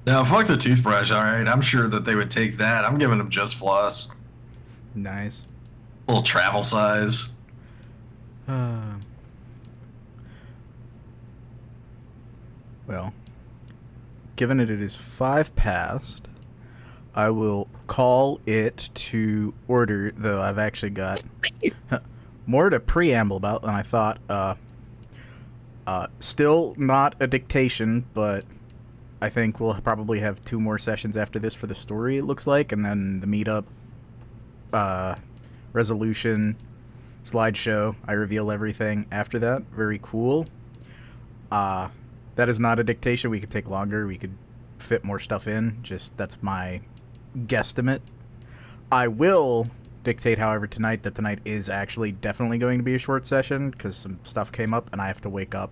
Now, fuck the toothbrush, alright? I'm sure that they would take that. I'm giving them just floss. Nice. Little travel size. Well, given it is 5 past, I will call it to order, though I've actually got more to preamble about than I thought. Still not a dictation, but I think we'll probably have 2 more sessions after this for the story, it looks like, and then the meetup, resolution, slideshow. I reveal everything after that. Very cool. That is not a dictation. We could take longer. We could fit more stuff in. Just, that's my guesstimate. I will dictate, however, tonight that tonight is actually definitely going to be a short session because some stuff came up and I have to wake up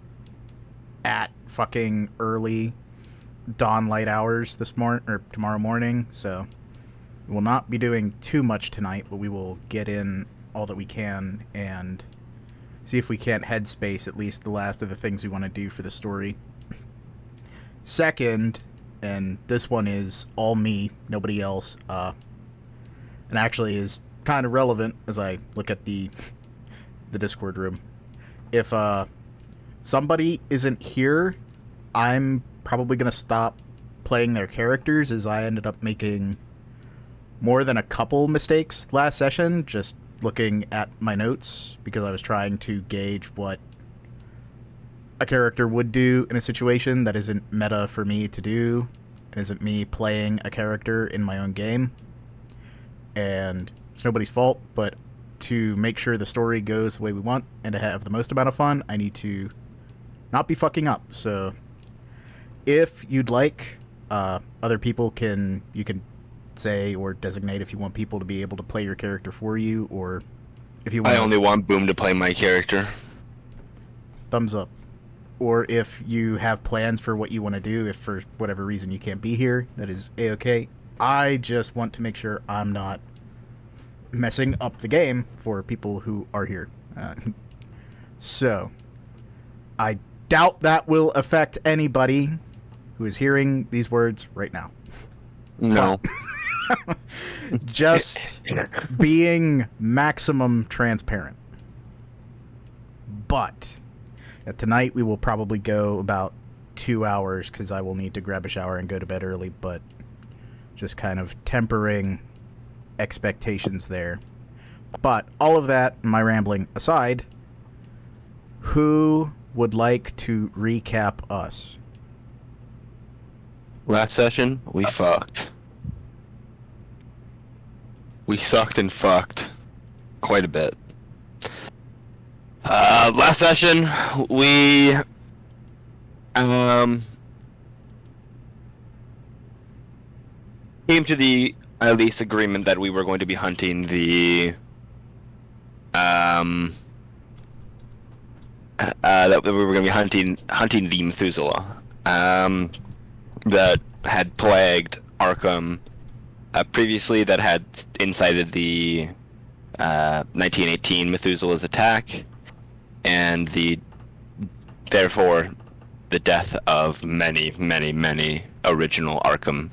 at fucking early dawn light hours this morning or tomorrow morning. So we will not be doing too much tonight, but we will get in all that we can and see if we can't headspace at least the last of the things we want to do for the story. Second, and this one is all me, nobody else, and actually is kind of relevant as I look at the Discord room. If somebody isn't here, I'm probably going to stop playing their characters, as I ended up making more than a couple mistakes last session, just looking at my notes, because I was trying to gauge what a character would do in a situation that isn't meta for me to do, isn't me playing a character in my own game. And it's nobody's fault, but to make sure the story goes the way we want and to have the most amount of fun, I need to not be fucking up. So if you'd like, other people you can say or designate if you want people to be able to play your character for you, or if you want I only want Boom to play my character. Thumbs up. Or if you have plans for what you want to do, if for whatever reason you can't be here, that is A-okay. I just want to make sure I'm not messing up the game for people who are here. So, I doubt that will affect anybody who is hearing these words right now. No. Just being maximum transparent. But tonight we will probably go about 2 hours because I will need to grab a shower and go to bed early, but just kind of tempering expectations there. But all of that, my rambling aside, who would like to recap us? Last session, we fucked. We sucked and fucked quite a bit. Last session, we came to the at least agreement that we were going to be hunting the that we were going to be hunting the Methuselah that had plagued Arkham previously, that had incited the 1918 Methuselah's attack, and therefore the death of many, many, many original Arkham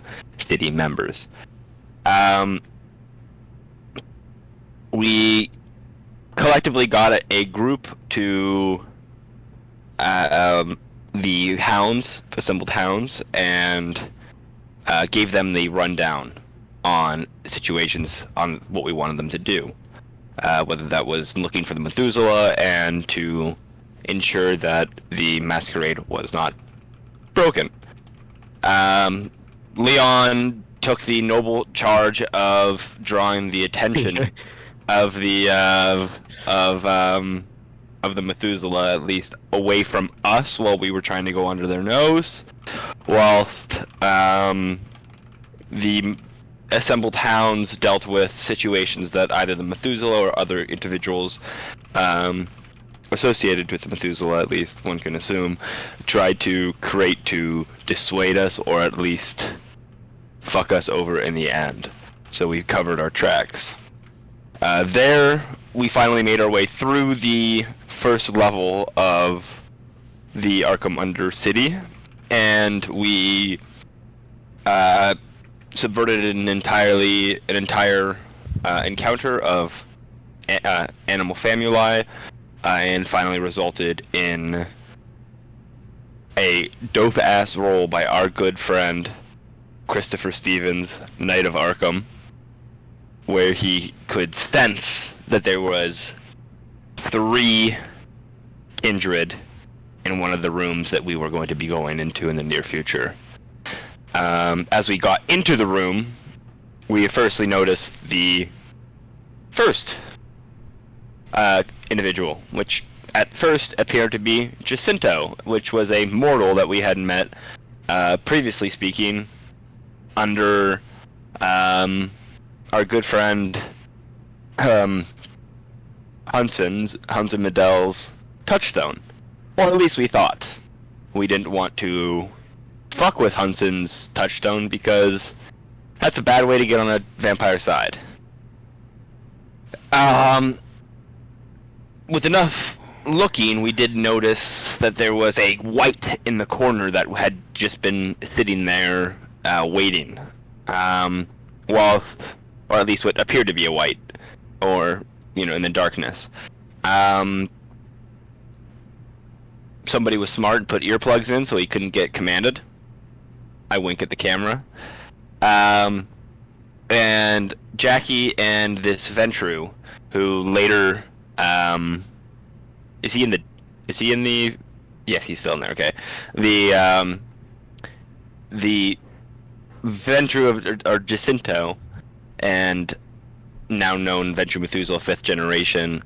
City members. We collectively got a group to the hounds, assembled hounds, and gave them the rundown on situations, on what we wanted them to do. Whether that was looking for the Methuselah and to ensure that the masquerade was not broken. Leon took the noble charge of drawing the attention of the Methuselah, at least away from us, while we were trying to go under their nose, whilst the assembled hounds dealt with situations that either the Methuselah or other individuals associated with the Methuselah, at least one can assume, tried to create to dissuade us, or at least fuck us over in the end. So we covered our tracks. There, we finally made our way through the first level of the Arkham Undercity, and we subverted an entire encounter of animal famuli, and finally resulted in a dope-ass roll by our good friend Christopher Stevens, Knight of Arkham, where he could sense that there was 3 kindred in one of the rooms that we were going to be going into in the near future. As we got into the room, we firstly noticed the first individual, which at first appeared to be Jacinto, which was a mortal that we had met, previously speaking, under our good friend Hudson Medell's touchstone. Or at least we thought. We didn't want to fuck with Hunson's touchstone because that's a bad way to get on a vampire side. With enough looking, we did notice that there was a white in the corner that had just been sitting there waiting. Whilst, or at least what appeared to be a white, or, in the darkness. Somebody was smart and put earplugs in so he couldn't get commanded. I wink at the camera. And Jackie and this Ventrue, who later, is he in the, yes, he's still in there, okay. The Ventrue or Jacinto, and now known Ventrue Methuselah 5th generation,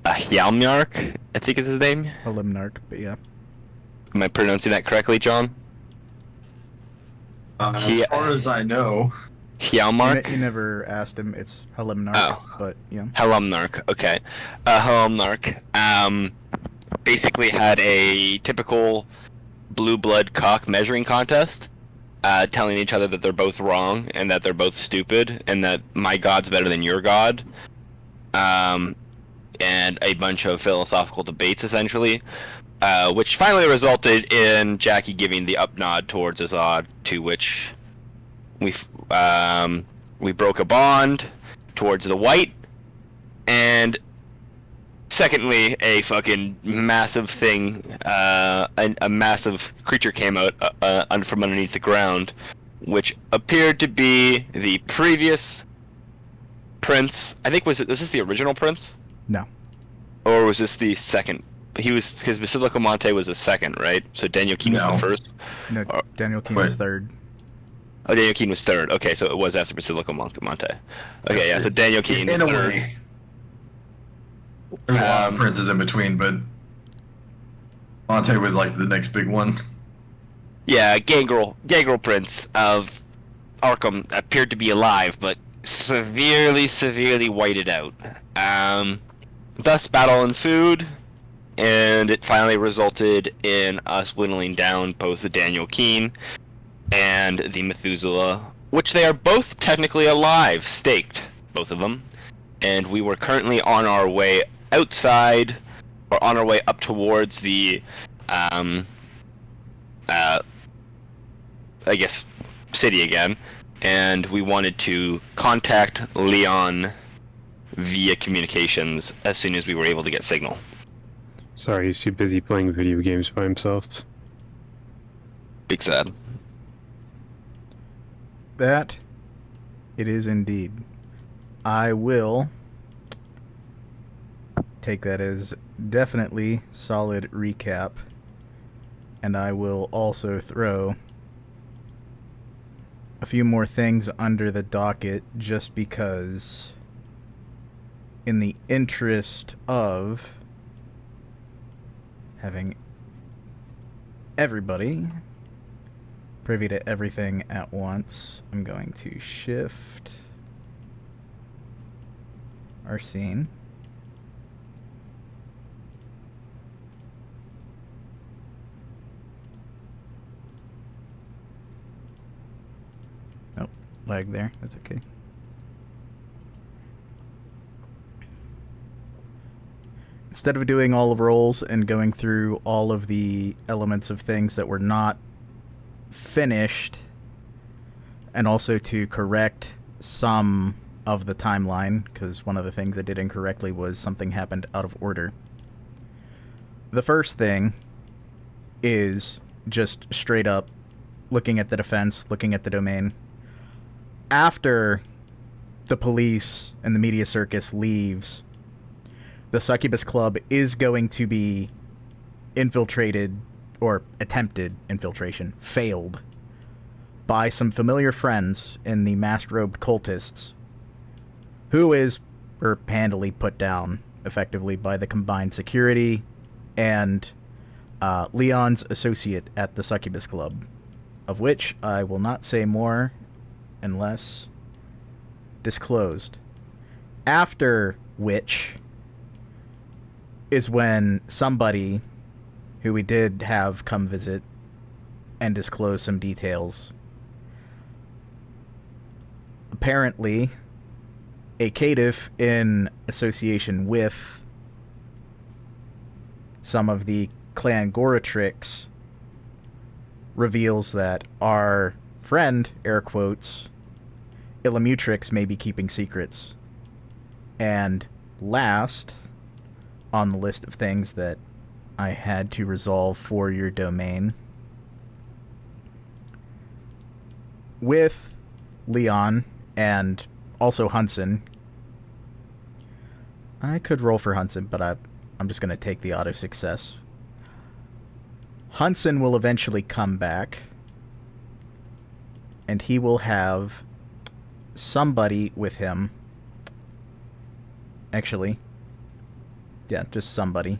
Hjalmark, I think is his name. Hjalmark, but yeah. Am I pronouncing that correctly, John? As far as I know. Hjalmark? You never asked him. It's Hjalmark, but yeah. Hjalmark, okay. Hjalmark, basically had a typical blue blood cock measuring contest, telling each other that they're both wrong and that they're both stupid and that my god's better than your god. And a bunch of philosophical debates, essentially, which finally resulted in Jackie giving the up nod towards Azad, to which we broke a bond towards the white, and secondly, a fucking massive thing, a massive creature came out from underneath the ground, which appeared to be the previous prince. I think, was this the original prince? No. Or was this the second? Because Basilico Monte was the second, right? So Daniel Keene was the first? No, Daniel Keene was third. Oh, Daniel Keene was third. Okay, so it was after Basilico Monte. Okay, yeah, so Daniel Keene in a third. way. There's a lot of princes in between, but Monte was like the next big one. Yeah, Gangrel Prince of Arkham appeared to be alive, but severely whited out. Thus, battle ensued, and it finally resulted in us whittling down both the Daniel Keene and the Methuselah, which they are both technically alive, staked, both of them, and we were currently on our way outside, or on our way up towards the, I guess, city again, and we wanted to contact Leon via communications as soon as we were able to get signal. Sorry, he's too busy playing video games by himself. Big sad. That it is indeed. I will take that as definitely solid recap, and I will also throw a few more things under the docket just because, in the interest of having everybody privy to everything at once, I'm going to shift our scene. Nope, lag there. That's okay. Instead of doing all of rolls and going through all of the elements of things that were not finished, and also to correct some of the timeline, because one of the things I did incorrectly was something happened out of order. The first thing is just straight up looking at the defense, looking at the domain. After the police and the media circus leaves, the Succubus Club is going to be infiltrated, or attempted infiltration, failed, by some familiar friends in the masked-robed cultists, were handily put down, effectively, by the combined security and Leon's associate at the Succubus Club, of which I will not say more unless disclosed. After which is when somebody who we did have come visit and disclose some details, apparently a Caitiff in association with some of the clan Goratrix reveals that our friend, air quotes, Illumutrix, may be keeping secrets. And last on the list of things that I had to resolve for your domain, with Leon and also Hunson. I could roll for Hunson, but I'm just going to take the auto success. Hunson will eventually come back, and he will have somebody with him. Actually, yeah, just somebody.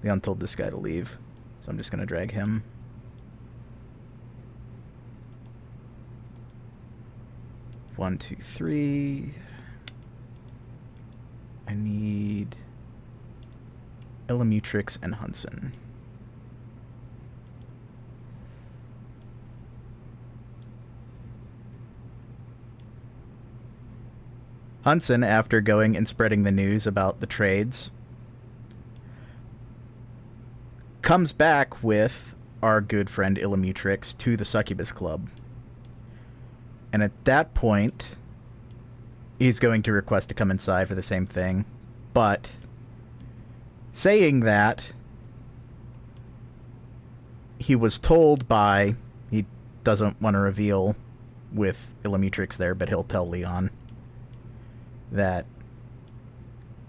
Leon told this guy to leave, so I'm just going to drag him. One, two, three. I need Illumutrix and Hunson. Hunson, after going and spreading the news about the trades, comes back with our good friend Illumutrix to the Succubus Club. And at that point, he's going to request to come inside for the same thing. But saying that, he was told by, he doesn't want to reveal with Illumutrix there, but he'll tell Leon that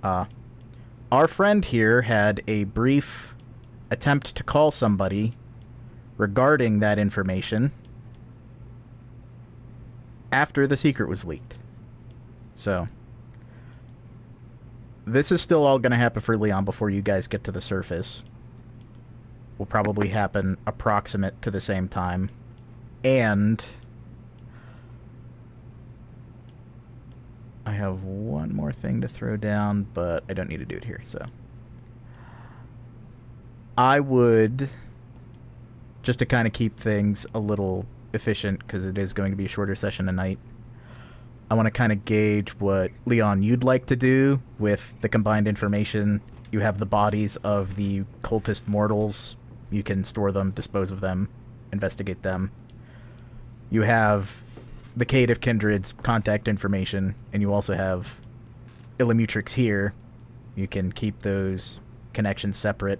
our friend here had a brief attempt to call somebody regarding that information after the secret was leaked. So this is still all going to happen for Leon before you guys get to the surface. Will probably happen approximate to the same time. And I have one more thing to throw down, but I don't need to do it here, so I would, just to kind of keep things a little efficient, because it is going to be a shorter session tonight, I want to kind of gauge what, Leon, you'd like to do with the combined information. You have the bodies of the cultist mortals. You can store them, dispose of them, investigate them. You have the Caitiff Kindred's contact information, and you also have Illumutrix here. You can keep those connections separate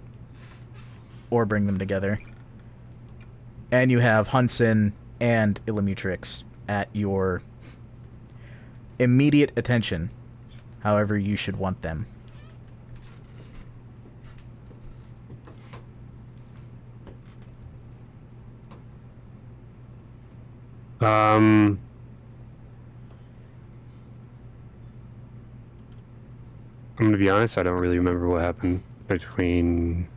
or bring them together. And you have Hunson and Illumutrix at your immediate attention, however you should want them. I'm gonna be honest, I don't really remember what happened between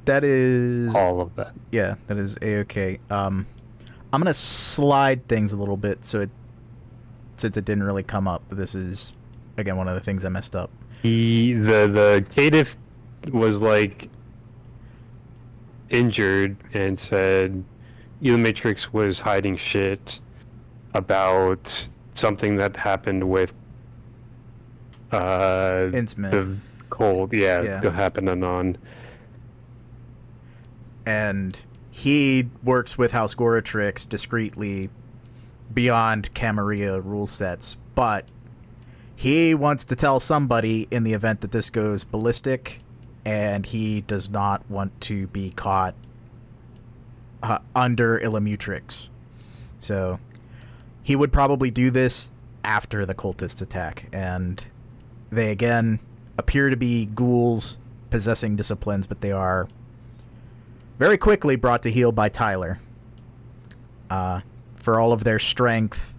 That is all of that. Yeah, that is a-okay. I'm gonna slide things a little bit since it didn't really come up. This is again one of the things I messed up. The Caitiff was like injured and said Illumatrix was hiding shit about something that happened with Innsmouth. the cold. Yeah, that happened anon. And he works with House Goratrix discreetly beyond Camarilla rule sets, but he wants to tell somebody in the event that this goes ballistic, and he does not want to be caught under Illumitrix. So he would probably do this after the cultists attack, and they again appear to be ghouls possessing disciplines, but they are very quickly brought to heel by Tyler. For all of their strength,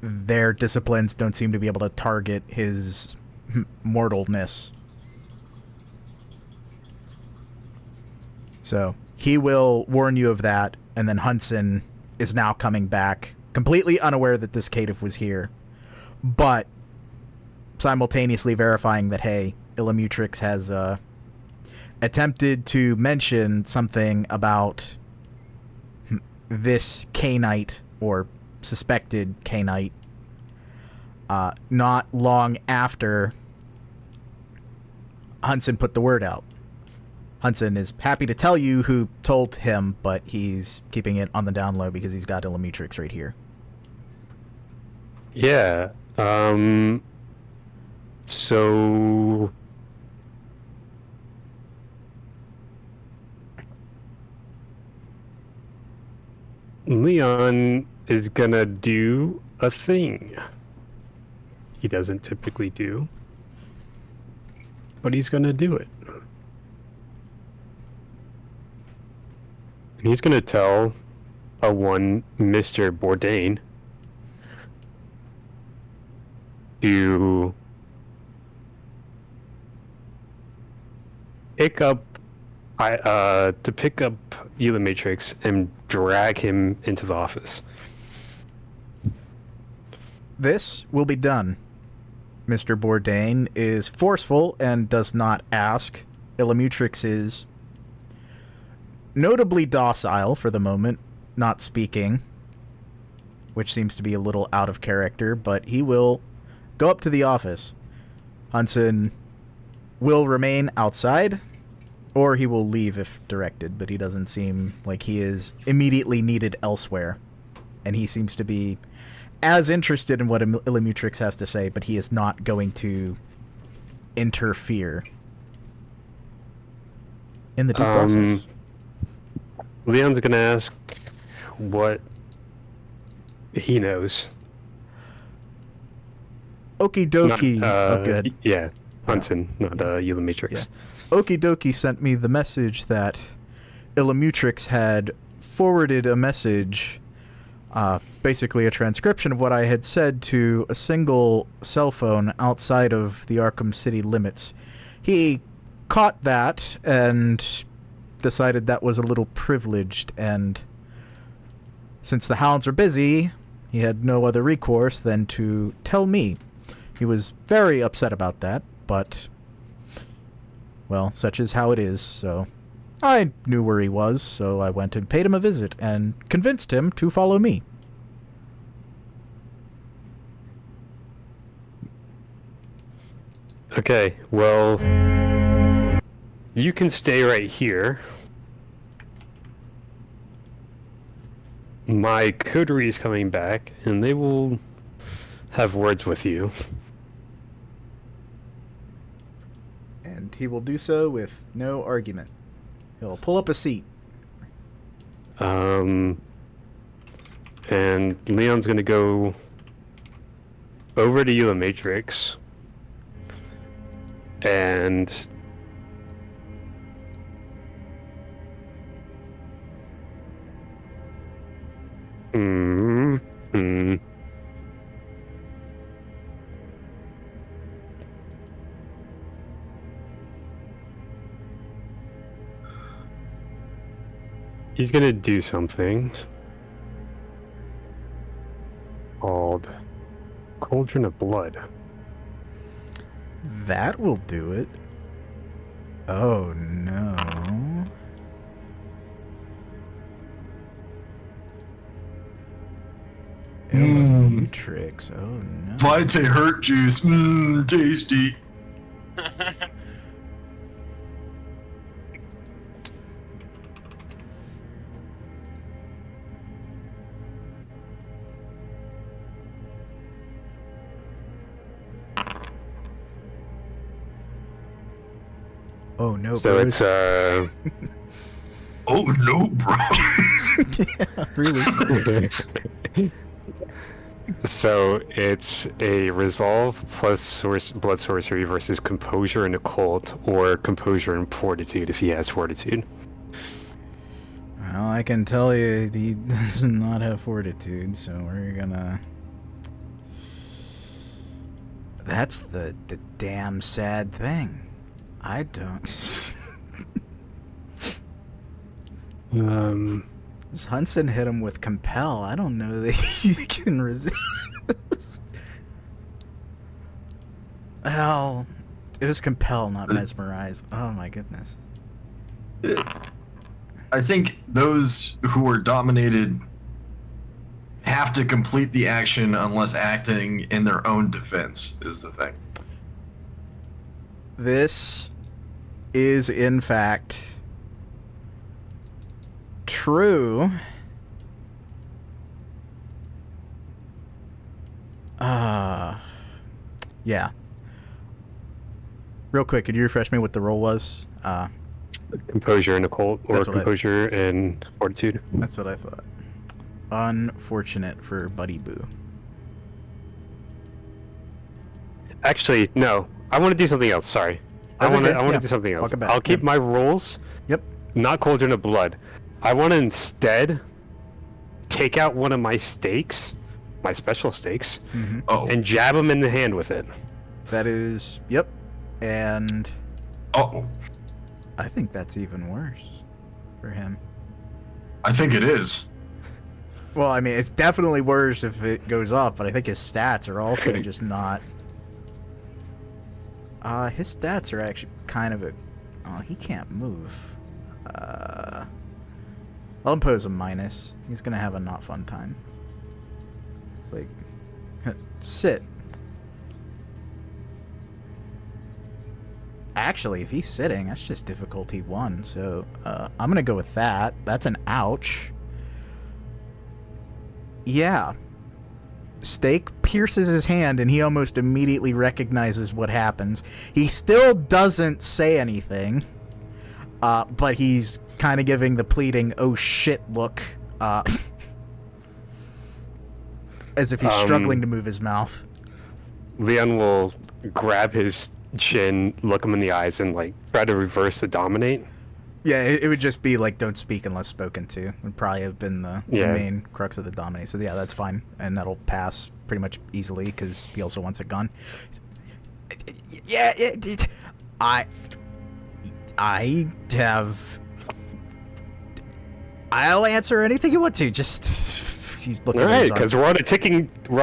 their disciplines don't seem to be able to target his mortalness. So he will warn you of that, and then Hunson is now coming back, completely unaware that this Caitiff was here, but simultaneously verifying that, hey, Illumitrix has attempted to mention something about this K-Knight, or suspected K-Knight, not long after Hunson put the word out. Hunson is happy to tell you who told him, but he's keeping it on the down low because he's got Illumitrix right here. Yeah. So Leon is gonna do a thing he doesn't typically do, but he's gonna do it. And he's gonna tell a one Mr. Bourdain to pick up Illumitrix and drag him into the office. This will be done. Mr. Bourdain is forceful and does not ask. Illumitrix is notably docile for the moment, not speaking, which seems to be a little out of character, but he will go up to the office. Hunson will remain outside, or he will leave if directed, but he doesn't seem like he is immediately needed elsewhere. And he seems to be as interested in what Illumitrix has to say, but he is not going to interfere in the due process. Leon's gonna ask what he knows. Okie dokie. Oh, good. Yeah, Hunson, not Illumitrix. Yeah. Okie dokie sent me the message that Illumitrix had forwarded a message, basically a transcription of what I had said, to a single cell phone outside of the Arkham City limits. He caught that and decided that was a little privileged, and since the hounds are busy, he had no other recourse than to tell me. He was very upset about that, but, well, such is how it is, so I knew where he was, so I went and paid him a visit and convinced him to follow me. Okay, well, you can stay right here. My coterie is coming back, and they will have words with you. And he will do so with no argument. He'll pull up a seat. And Leon's gonna go over to Illumitrix and he's gonna do something called Cauldron of Blood. That will do it. Oh, no. Illumitrix, oh no. Vitae hurt juice, tasty. Oh no, So bros. it's Oh no, bro. Yeah, really. so it's a resolve plus blood sorcery versus composure and occult, or composure and fortitude if he has fortitude. Well, I can tell you he does not have fortitude, so we're gonna... That's the damn sad thing. I don't... This Hunson hit him with compel. I don't know that he can resist. Well, it was compel, not mesmerize. Oh my goodness. I think those who are dominated have to complete the action unless acting in their own defense is the thing. This is, in fact, true. Yeah. Real quick, could you refresh me what the roll was? Composure and occult, or That's what composure and fortitude. That's what I thought. Unfortunate for Buddy Boo. Actually, no. I want to do something else. Sorry. That's I want to okay, yeah. do something else. Welcome back. I'll keep Yep. my rolls. Yep. Not Cauldron of Blood. I want to instead take out one of my stakes, my special stakes, Mm-hmm. Oh, and jab him in the hand with it. That is... Yep. And oh, I think that's even worse for him. I think it is. Well, I mean, it's definitely worse if it goes up, but I think his stats are also just not... his stats are actually kind of a... Oh, he can't move. I'll impose a minus. He's gonna have a not fun time. It's like... Sit. Actually, if he's sitting, that's just difficulty 1, so I'm gonna go with that. That's an ouch. Yeah. Stake pierces his hand, and he almost immediately recognizes what happens. He still doesn't say anything, but he's kind of giving the pleading, oh shit look, as if he's struggling to move his mouth. Leon will grab his chin, look him in the eyes, and like try to reverse the dominate. Yeah, it would just be like, don't speak unless spoken to. Would probably have been the main crux of the dominate. So yeah, that's fine. And that'll pass pretty much easily because he also wants it gone. Yeah, I have... I'll answer anything you want to. Just... He's looking All at his right, arm. because we're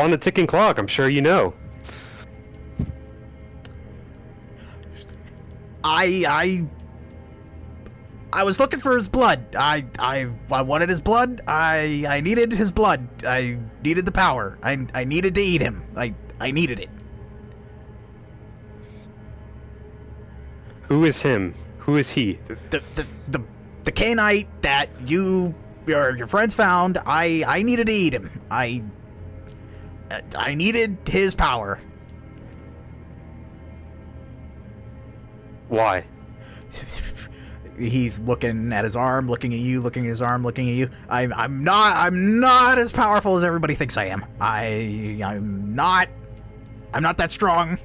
on a ticking clock. I'm sure you know. I was looking for his blood. I wanted his blood. I needed his blood. I needed the power. I needed to eat him. I needed it. Who is him? Who is he? The canite that your friends found. I needed to eat him. I needed his power. Why? He's looking at his arm, looking at you, looking at his arm, looking at you. I'm not as powerful as everybody thinks I am. I'm not that strong.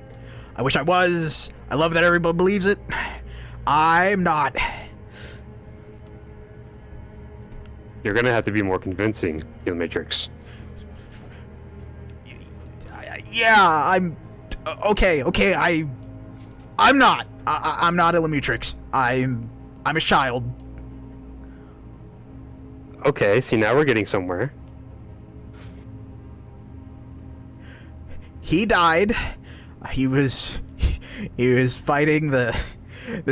I wish I was. I love that everybody believes it. I'm not. You're gonna have to be more convincing, the Matrix. Yeah, I'm okay. I'm not. I'm not Illumitrix. I'm a child. Okay, see, now we're getting somewhere. He died. He was fighting the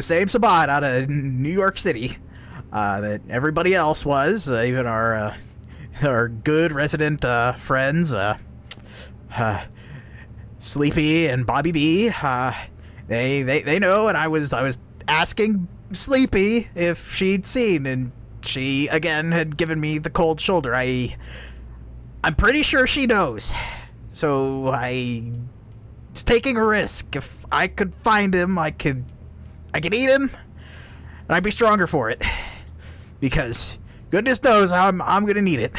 same Sabbat out of New York City that everybody else was, even our good resident friends, Sleepy and Bobby B. They know, and I was asking Sleepy if she'd seen, and she again had given me the cold shoulder. I'm pretty sure she knows. So I was taking a risk. If I could find him, I could eat him. And I'd be stronger for it. Because goodness knows I'm gonna need it.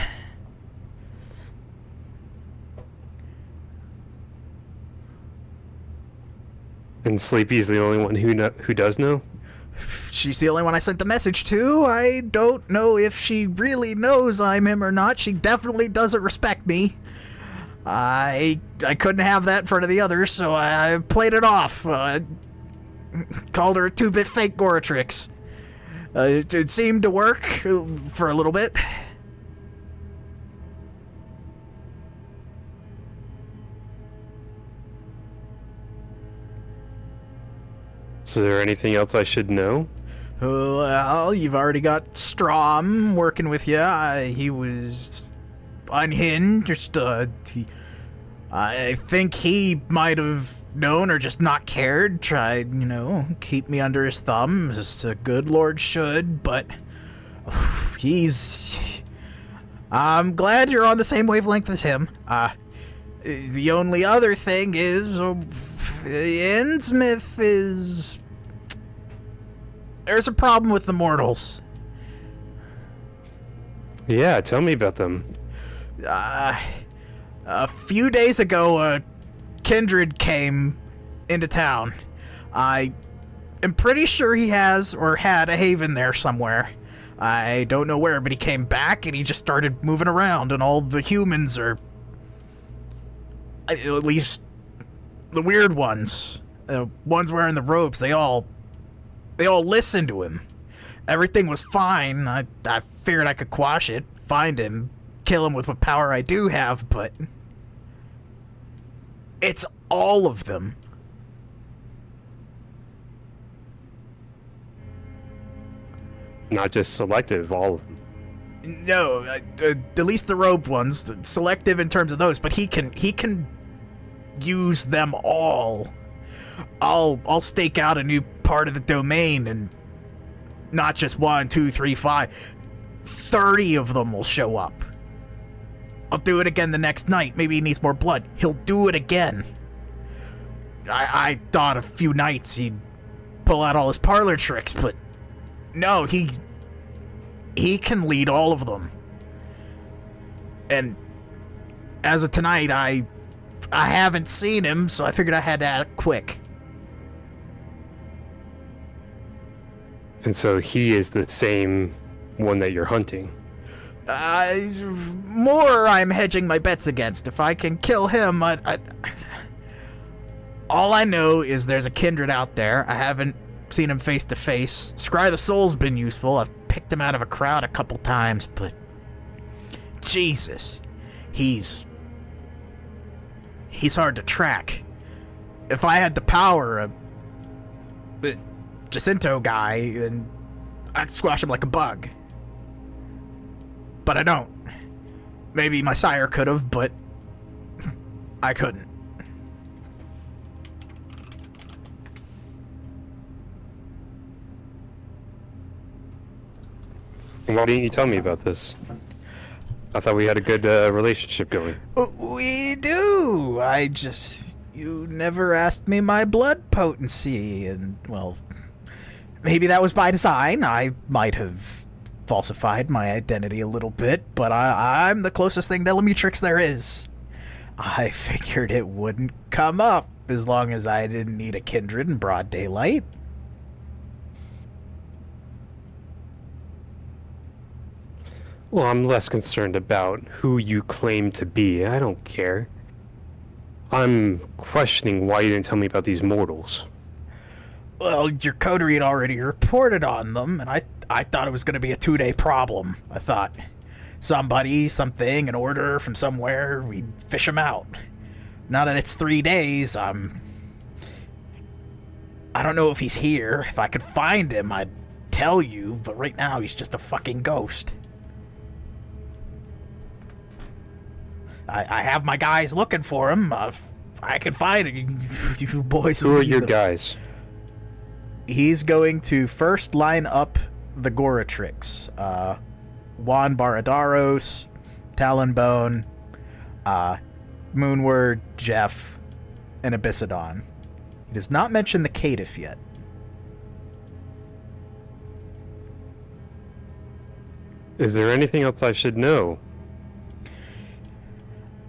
And Sleepy's the only one who does know? She's the only one I sent the message to. I don't know if she really knows I'm him or not. She definitely doesn't respect me. I couldn't have that in front of the others, so I played it off. Called her a 2-bit fake Goratrix. It seemed to work for a little bit. Is there anything else I should know? Well, you've already got Strom working with you. He was unhinged. I think he might have known or just not cared. Tried, keep me under his thumb, as a good lord should, but I'm glad you're on the same wavelength as him. The only other thing is, Innsmouth is... There's a problem with the mortals. Yeah, tell me about them. A few days ago, a kindred came into town. I am pretty sure he has or had a haven there somewhere. I don't know where, but he came back and he just started moving around, and all the humans are... At least the weird ones. Ones wearing the robes, they all listened to him. Everything was fine. I figured I could quash it, find him, kill him with what power I do have, but... It's all of them. Not just selective, all of them. No, at least the robed ones, selective in terms of those, but he can use them all. I'll stake out a new part of the domain, and not just 1, 2, 3, 5. 30 of them will show up. I'll do it again the next night. Maybe he needs more blood. He'll do it again. I thought a few nights he'd pull out all his parlor tricks, but no, he can lead all of them. And as of tonight, I haven't seen him, so I figured I had to act quick. And so he is the same one that you're hunting? More I'm hedging my bets against. If I can kill him, all I know is there's a kindred out there. I haven't seen him face to face. Scry the Soul's been useful. I've picked him out of a crowd a couple times, but... Jesus. He's hard to track. If I had the power of the Jacinto guy, then I'd squash him like a bug. But I don't. Maybe my sire could have, but I couldn't. Why didn't you tell me about this? I thought we had a good relationship going. We do! You never asked me my blood potency, and, well, maybe that was by design. I might have falsified my identity a little bit, but I'm the closest thing to Lemitrix there is. I figured it wouldn't come up as long as I didn't need a kindred in broad daylight. Well, I'm less concerned about who you claim to be. I don't care. I'm questioning why you didn't tell me about these mortals. Well, your coterie had already reported on them, and I thought it was going to be a 2-day problem. I thought somebody, something, an order from somewhere, we'd fish them out. Now that it's 3 days, I don't know if he's here. If I could find him, I'd tell you, but right now he's just a fucking ghost. I have my guys looking for him. If I can find him, you boys. Who are your guys? He's going to first line up the Goratrix. Juan Baradaros, Talonbone, Moonward, Jeff, and Abyssadon. He does not mention the Caitiff yet. Is there anything else I should know?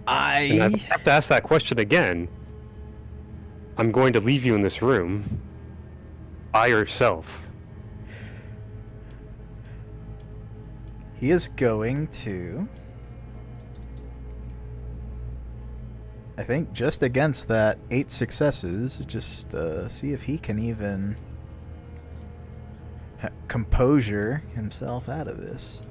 And I I have to ask that question again. I'm going to leave you in this room by yourself. He is going to, I think, just against that 8 successes, just see if he can even composure himself out of this.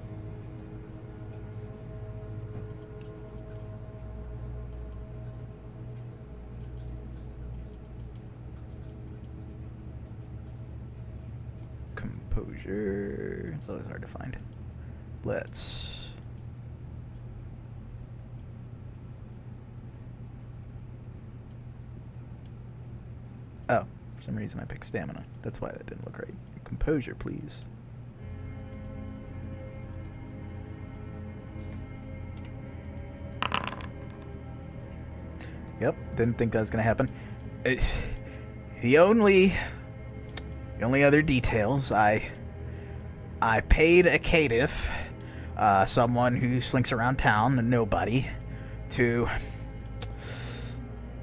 Composure. It's always hard to find. Let's. Oh, for some reason I picked stamina. That's why that didn't look right. Composure, please. Yep, didn't think that was gonna happen. The only other details, I paid a caitiff, someone who slinks around town, a nobody, to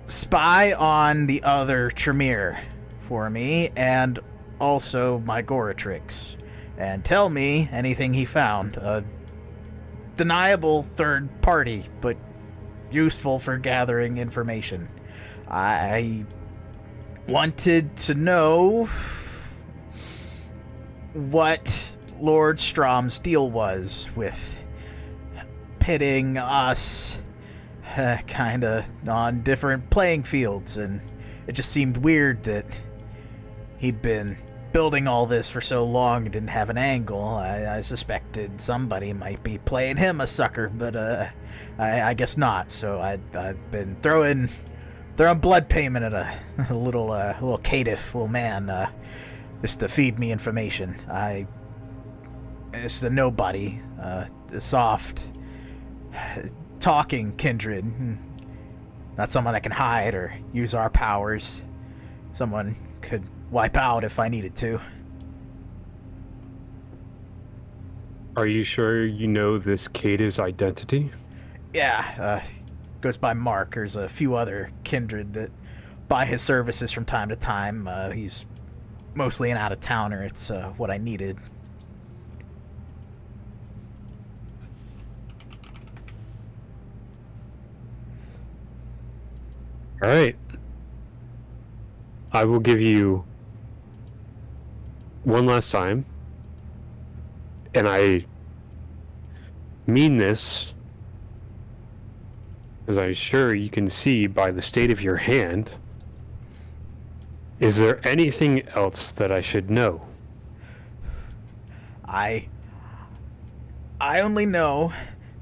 spy on the other Tremere for me, and also my Goratrix, and tell me anything he found. A deniable third party, but useful for gathering information. I wanted to know what Lord Strom's deal was with pitting us kinda on different playing fields, and it just seemed weird that he'd been building all this for so long and didn't have an angle. I suspected somebody might be playing him a sucker, but I guess not. So I've been throwing blood payment at a little caitiff, little man, just to feed me information. It's the nobody, the soft, talking kindred, not someone that can hide or use our powers. Someone could wipe out if I needed to. Are you sure you know this Caitiff's identity? Yeah, goes by Mark. There's a few other kindred that buy his services from time to time. He's mostly an out-of-towner. It's what I needed. All right. I will give you one last time, and I mean this, as I'm sure you can see by the state of your hand. Is there anything else that I should know? I only know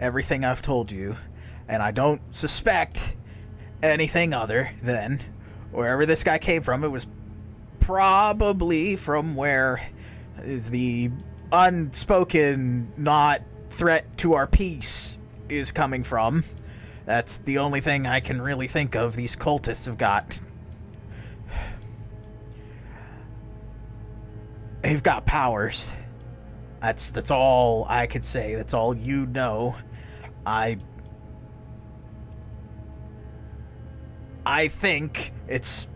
everything I've told you, and I don't suspect anything other than wherever this guy came from. It was probably from where the unspoken, not threat to our peace is coming from. That's the only thing I can really think of these cultists have got. They've got powers. That's all I could say. That's all you know. I think it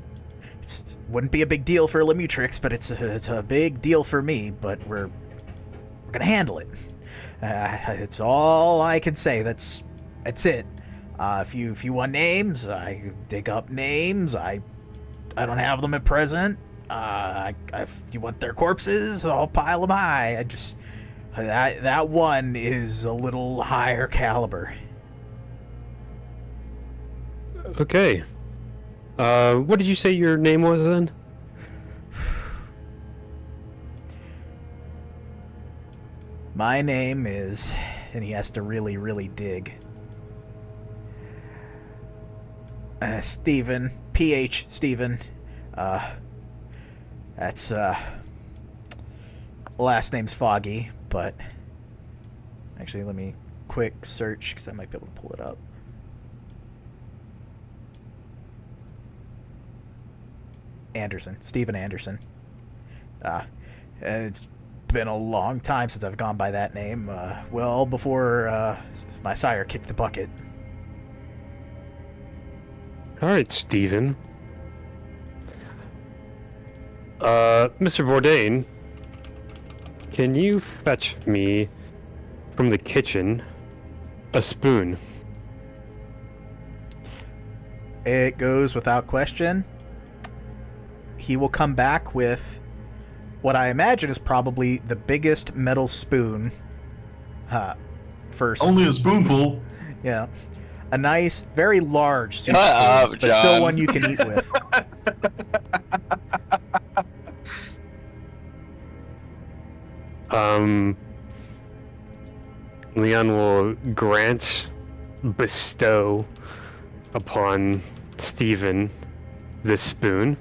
wouldn't be a big deal for Lemutrix, but it's a big deal for me. But we're gonna handle it. It's all I can say. That's it. If you want names, I dig up names. I don't have them at present. If you want their corpses, I'll pile them high. I just that one is a little higher caliber. Okay. What did you say your name was then? My name is, and he has to really, really dig. Stephen, PH Stephen. That's last name's Foggy, but actually let me quick search because I might be able to pull it up. Anderson, Stephen Anderson. It's been a long time since I've gone by that name. Well, before my sire kicked the bucket. All right, Stephen. Mr. Bourdain, can you fetch me from the kitchen a spoon? It goes without question. He will come back with what I imagine is probably the biggest metal spoon. First. Only a spoonful. Yeah. A nice, very large soup Shut up, spoon, but still John. one you can eat with. Leon will bestow upon Stephen this spoon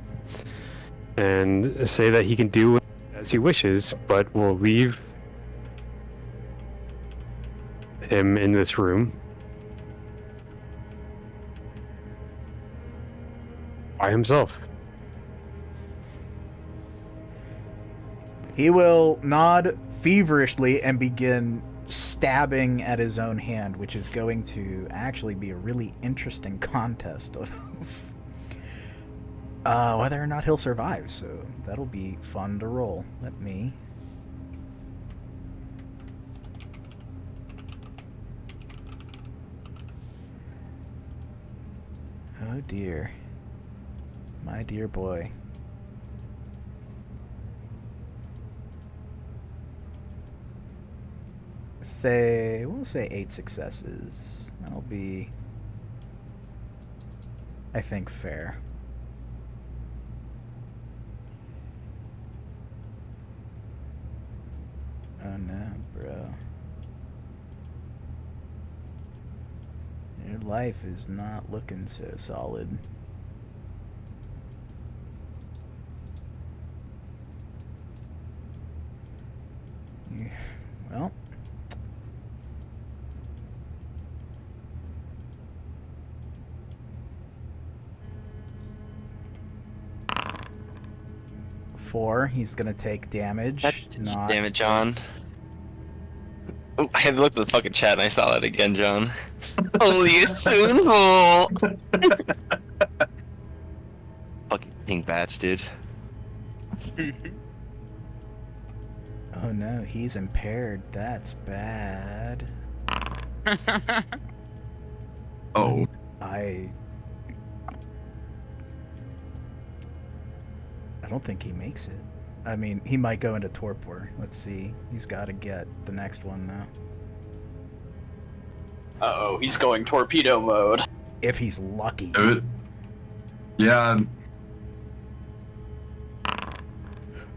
and say that he can do as he wishes, but will leave him in this room by himself. He will nod feverishly and begin stabbing at his own hand, which is going to actually be a really interesting contest of whether or not he'll survive. So that'll be fun to roll. Let me... Oh dear. My dear boy. We'll say 8 successes. That'll be, I think, fair. Oh no, bro. Your life is not looking so solid. Well... He's gonna take damage. Not... Damn it, John. Oh, I had to look at the fucking chat and I saw that again, John. Only a spoonful! Fucking pink badge, dude. Oh no, he's impaired. That's bad. Oh. I don't think he makes it. I mean, he might go into torpor. Let's see. He's got to get the next one now. Uh-oh, he's going torpedo mode. If he's lucky. Do it. Yeah.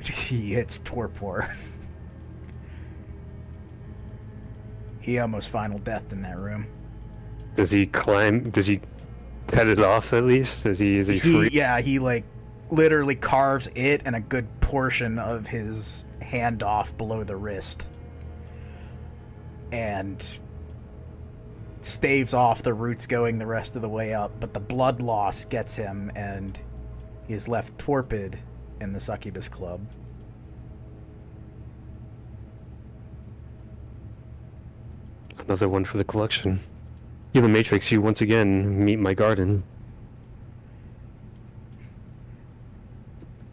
He hits torpor. He almost final deathed in that room. Does he climb? Does he head it off at least? Is he free? Yeah, he like literally carves it and a good portion of his hand off below the wrist. And staves off the roots going the rest of the way up, but the blood loss gets him and he is left torpid in the succubus club. Another one for the collection. You, the Matrix, you once again meet my garden.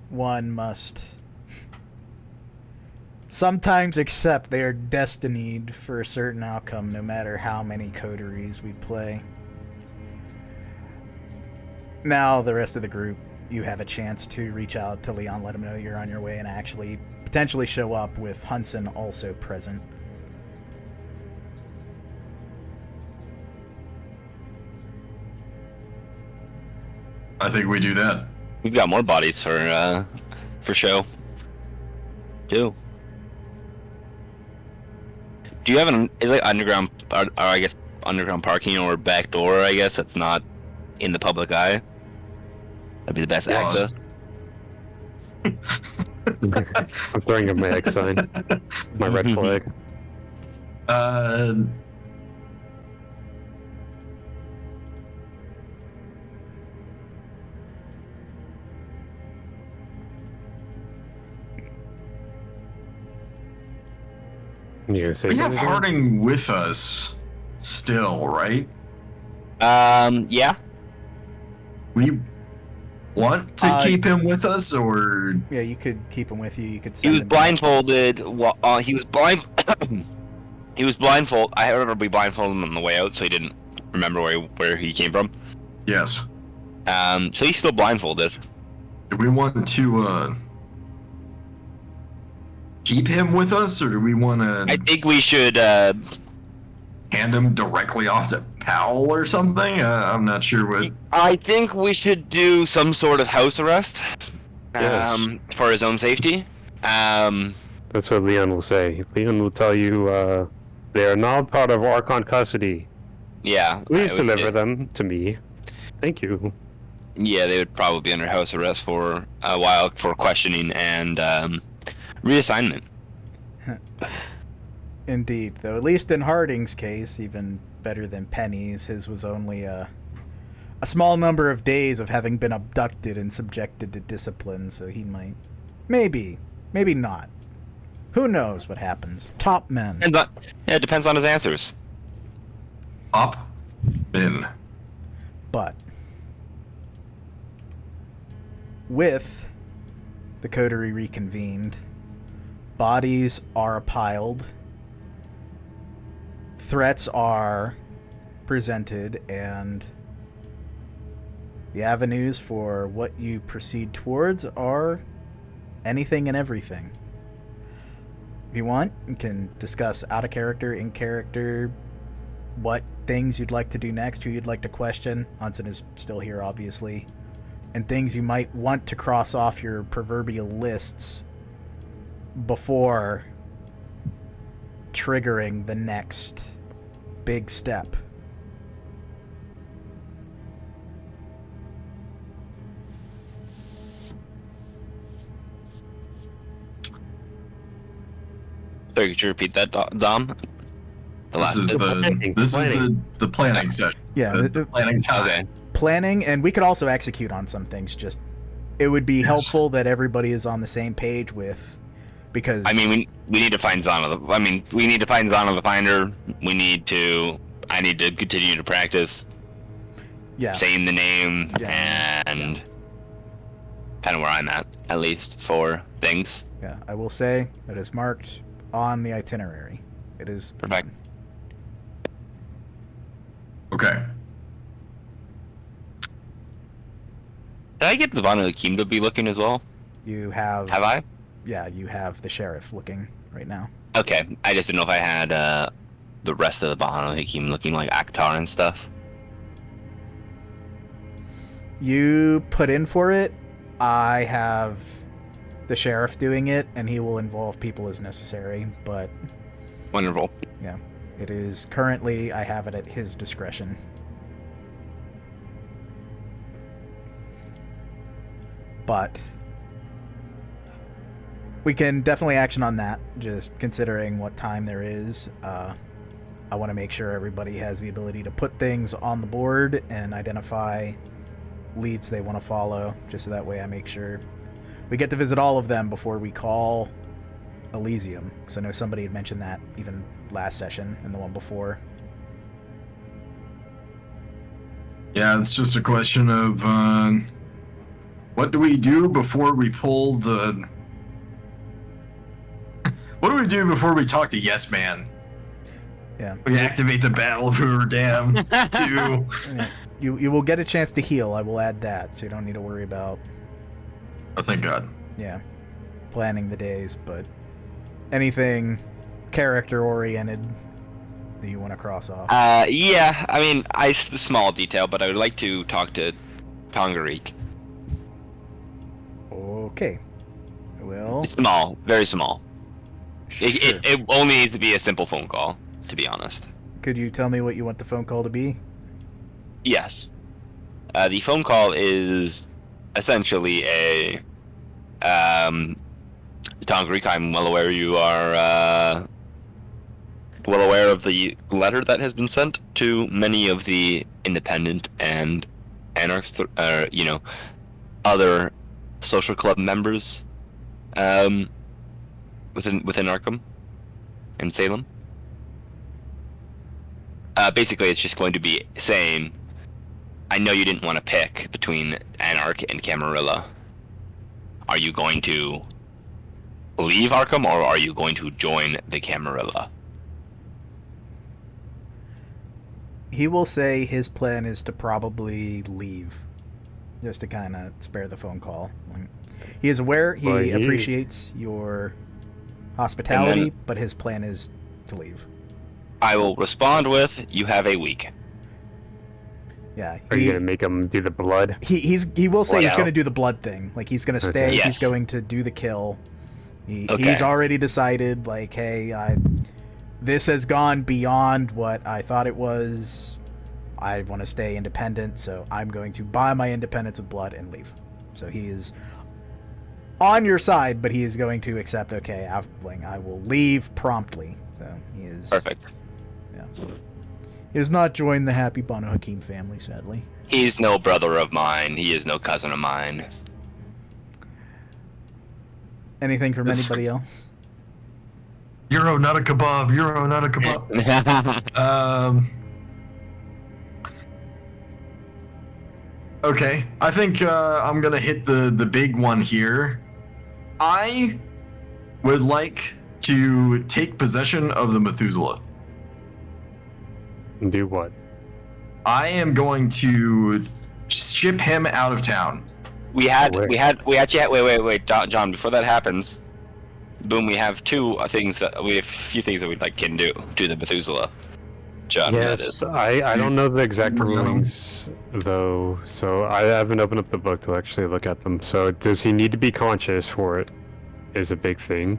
One must sometimes accept they are destined for a certain outcome, no matter how many coteries we play. Now, the rest of the group, you have a chance to reach out to Leon, let him know you're on your way, and actually potentially show up with Hudson also present. I think we do that. We've got more bodies for show. Do you have is like underground, or I guess underground parking or back door? I guess that's not in the public eye. That'd be the best access. I'm throwing up my X sign, my red flag. You gonna say We have something? Harding with us still, right? Yeah. We want to Uh, keep him with us, or Yeah, you could keep him with you. You could He send was him. blindfolded. He was blind. He was blindfolded. I remember we blindfolded him on the way out, so he didn't remember where he came from. yes? So he's still blindfolded. Do we want to keep him with us, or do we want I to think we should. hand him directly off to Powell or something? I'm not sure what. I think we should do some sort of house arrest. Yes. For his own safety. That's what Leon will say. Leon will tell you they are now part of Archon custody. Yeah. Please I would- deliver them to me. Thank you. Yeah, they would probably be under house arrest for a while for questioning and reassignment. Indeed, though at least in Harding's case, even better than Penny's, his was only a small number of days of having been abducted and subjected to discipline, so he might, maybe not. Who knows what happens? Top men. It depends on his answers. Up in. But with the coterie reconvened, bodies are piled, threats are presented, and the avenues for what you proceed towards are anything and everything. If you want, you can discuss out of character, in character, what things you'd like to do next, who you'd like to question. Hansen is still here, obviously. And things you might want to cross off your proverbial lists before triggering the next big step. Sorry, could you repeat that, Dom? The last This is bit. the planning session. Yeah, The planning time. Okay. planning, and we could also execute on some things. Just it would be helpful that everybody is on the same page with, because I mean, we need to find Zana. We need to find Zana the Finder. I need to continue to practice yeah, saying the name Yeah. and kind of where I'm at least for things. yeah, I will say that is marked on the itinerary. It is Perfect. Okay. Did I get the Banu Haqim to be looking as well? You have Have I? Yeah, you have the sheriff looking right now. Okay, I just didn't know if I had the rest of the Banu Haqim looking like Akhtar and stuff. You put in for it. I have the sheriff doing it, and he will involve people as necessary, but Wonderful. yeah, it is currently, I have it at his discretion. But we can definitely action on that, just considering what time there is. I want to make sure everybody has the ability to put things on the board and identify leads they want to follow, just so that way I make sure we get to visit all of them before we call Elysium, because I know somebody had mentioned that even last session and the one before. Yeah, it's just a question of what do we do before we pull the. What do we do before we talk to Yes Man? Yeah. We activate the Battle of Hoover Dam to. Yeah. You will get a chance to heal, I will add that, so you don't need to worry about, Oh, thank God. yeah, planning the days, but anything character-oriented that you want to cross off. Yeah, I mean, the small detail, but I would like to talk to Tongarik. Okay. Well, Small, very small. sure. It only needs to be a simple phone call, to be honest. Could you tell me what you want the phone call to be? Yes. The phone call is essentially a Tongarik, I'm well aware you are well aware of the letter that has been sent to many of the independent and anarchs, other social club members within Arkham. in Salem. Basically, it's just going to be saying, I know you didn't want to pick between Anarch and Camarilla. Are you going to leave Arkham, or are you going to join the Camarilla? He will say his plan is to probably leave, just to kind of spare the phone call. He is aware, he appreciates your hospitality, but his plan is to leave. I will respond with, you have a week. Yeah. Are you gonna make him do the blood? He will say What he's now? going to do the blood thing. Like, he's going to stay. Okay. Yes. He's going to do the kill. Okay. He's already decided, like, hey, this has gone beyond what I thought it was. I want to stay independent, so I'm going to buy my independence of blood and leave. So he is on your side, but he is going to accept, okay, I will leave promptly. So he is... Perfect. Yeah. He does not join the happy Banu Haqim family, sadly. He's no brother of mine. He is no cousin of mine. Anything from anybody else? Euro, not a kebab. Euro, not a kebab. Okay, I think I'm gonna hit the big one here. I would like to take possession of the Methuselah. And do what? I am going to ship him out of town. We actually had, wait, John, before that happens, boom, we have we have a few things that we can do the Methuselah. John, that is. Yes, I don't know the exact rulings though, so I haven't opened up the book to actually look at them. So does he need to be conscious for it? Is a big thing.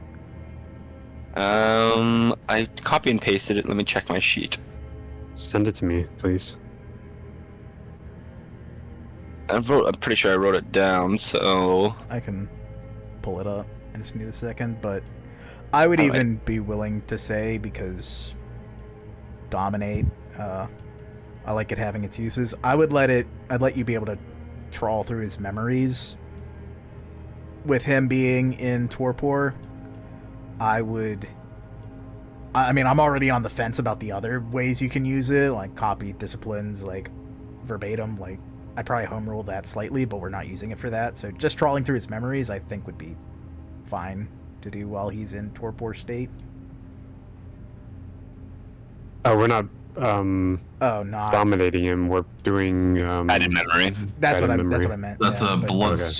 I copy and pasted it. Let me check my sheet. Send it to me, please. I'm pretty sure I wrote it down, so... I can pull it up. I just need a second, but I would even be willing to say, because dominate, I like it having its uses. I'd let you be able to trawl through his memories. With him being in Torpor, I'm already on the fence about the other ways you can use it, like copy disciplines, like verbatim, like I'd probably home rule that slightly, but we're not using it for that. So just trawling through his memories, I think, would be fine to do while he's in Torpor state. Oh, we're not not dominating him. We're doing Guided memory. That's what I memory. meant. That's yeah, a but- blood. Okay.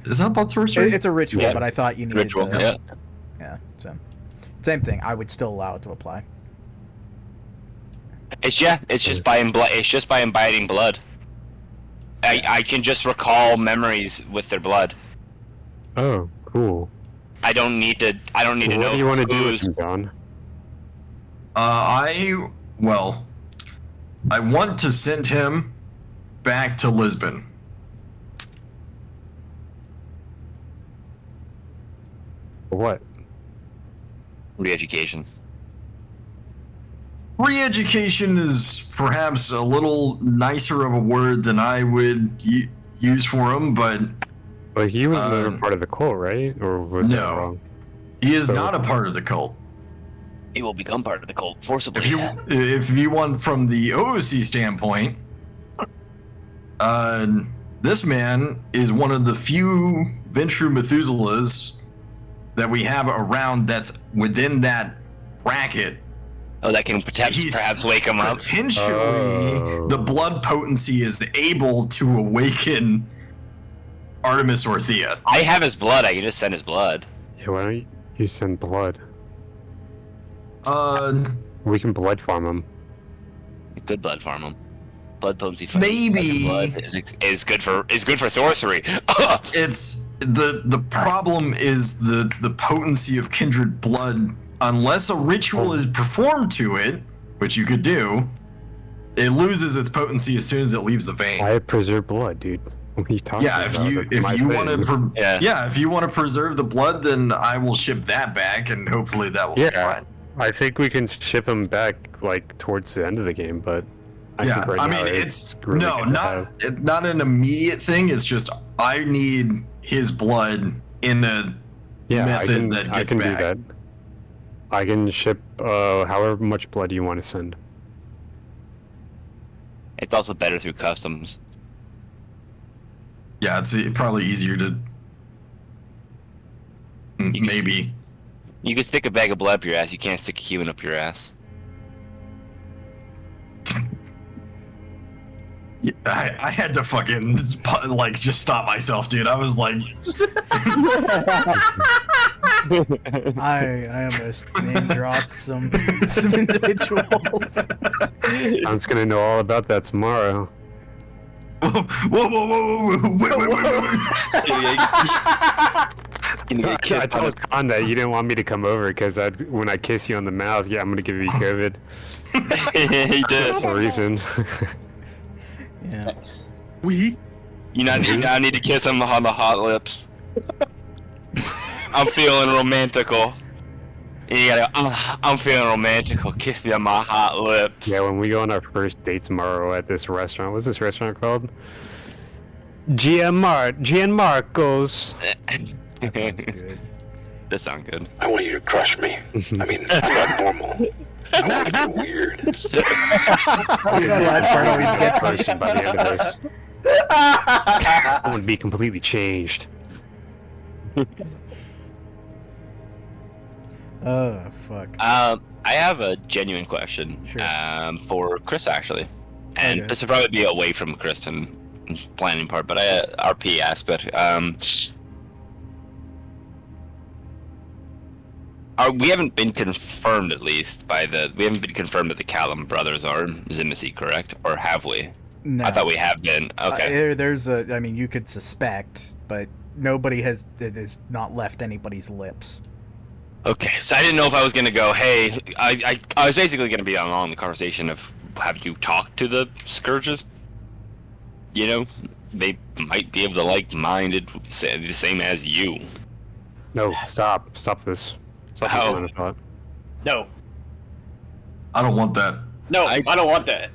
Is that blood sorcery? It's a ritual, Yeah. but I thought you needed Ritual, to, yeah. Yeah, so same thing. I would still allow it to apply. It's just by imbibing blood. I can just recall memories with their blood. Oh, cool. I don't need to know. What do you want to do with who's- him, John? I want to send him back to Lisbon. What? Re-education. Re-education is perhaps a little nicer of a word than I would use for him, but Well, he was never part of the cult, right? Or was that no. wrong? he is So- not a part of the cult. He will become part of the cult forcibly. If you want from the OOC standpoint, this man is one of the few Ventrue Methuselahs that we have around that's within that bracket. Oh, that can perhaps wake him up. Potentially, Oh. the blood potency is able to awaken Artemis or Thea. I have his blood. I can just send his blood. Yeah, why don't you send blood? We can blood farm him. Good blood farm him. Blood potency. For Maybe. blood is good for sorcery. It's the problem is the potency of kindred blood. Unless a ritual is performed to it, which you could do, it loses its potency as soon as it leaves the vein. I have preserved blood, dude. What are you talking Yeah, about? That's if my you thing. want to, Yeah. if you want to preserve the blood, then I will ship that back, and hopefully that will be Yeah. fine. I think we can ship him back like towards the end of the game, but I Yeah, think right I now mean it's really no, good to not not an immediate thing. It's just I need his blood in a yeah, method that I gets can back. do that. I can ship however much blood you want to send. It's also better through customs. Yeah, it's probably easier to. Maybe. You can stick a bag of blood up your ass. You can't stick a human up your ass. Yeah, I had to fucking just stop myself, dude. I was like, I almost name dropped some individuals. I'm just gonna know all about that tomorrow. whoa, wait. I told Khan that you didn't want me to come over because when I kiss you on the mouth, yeah, I'm gonna give you COVID. He did. That's the reason. Yeah. We? You now need to kiss him on the hot lips. I'm feeling romantical. And you gotta go, I'm feeling romantical. Kiss me on my hot lips. Yeah, when we go on our first date tomorrow at this restaurant, what's this restaurant called? Gianmarco's. That sounds good. That sounds good. I want you to crush me. I mean, I'm not normal. I want to get weird. That last part always gets me. Person by the end of this. I want to be completely changed. Oh, fuck. I have a genuine question. Sure. For Chris actually, and Okay. this would probably be away from Chris and planning part, but RP aspect. We haven't been confirmed, at least, we haven't been confirmed that the Callum brothers are Zimissi, correct? Or have we? No. I thought we have been. Okay. I mean, you could suspect, but nobody it has not left anybody's lips. Okay, so I didn't know if I was gonna go, hey, I was basically gonna be along the conversation of, have you talked to the Scourges? You know, they might be able to like-minded, say the same as you. No, stop this. Stop this How? line of thought. No, I don't want that. no, I don't want that.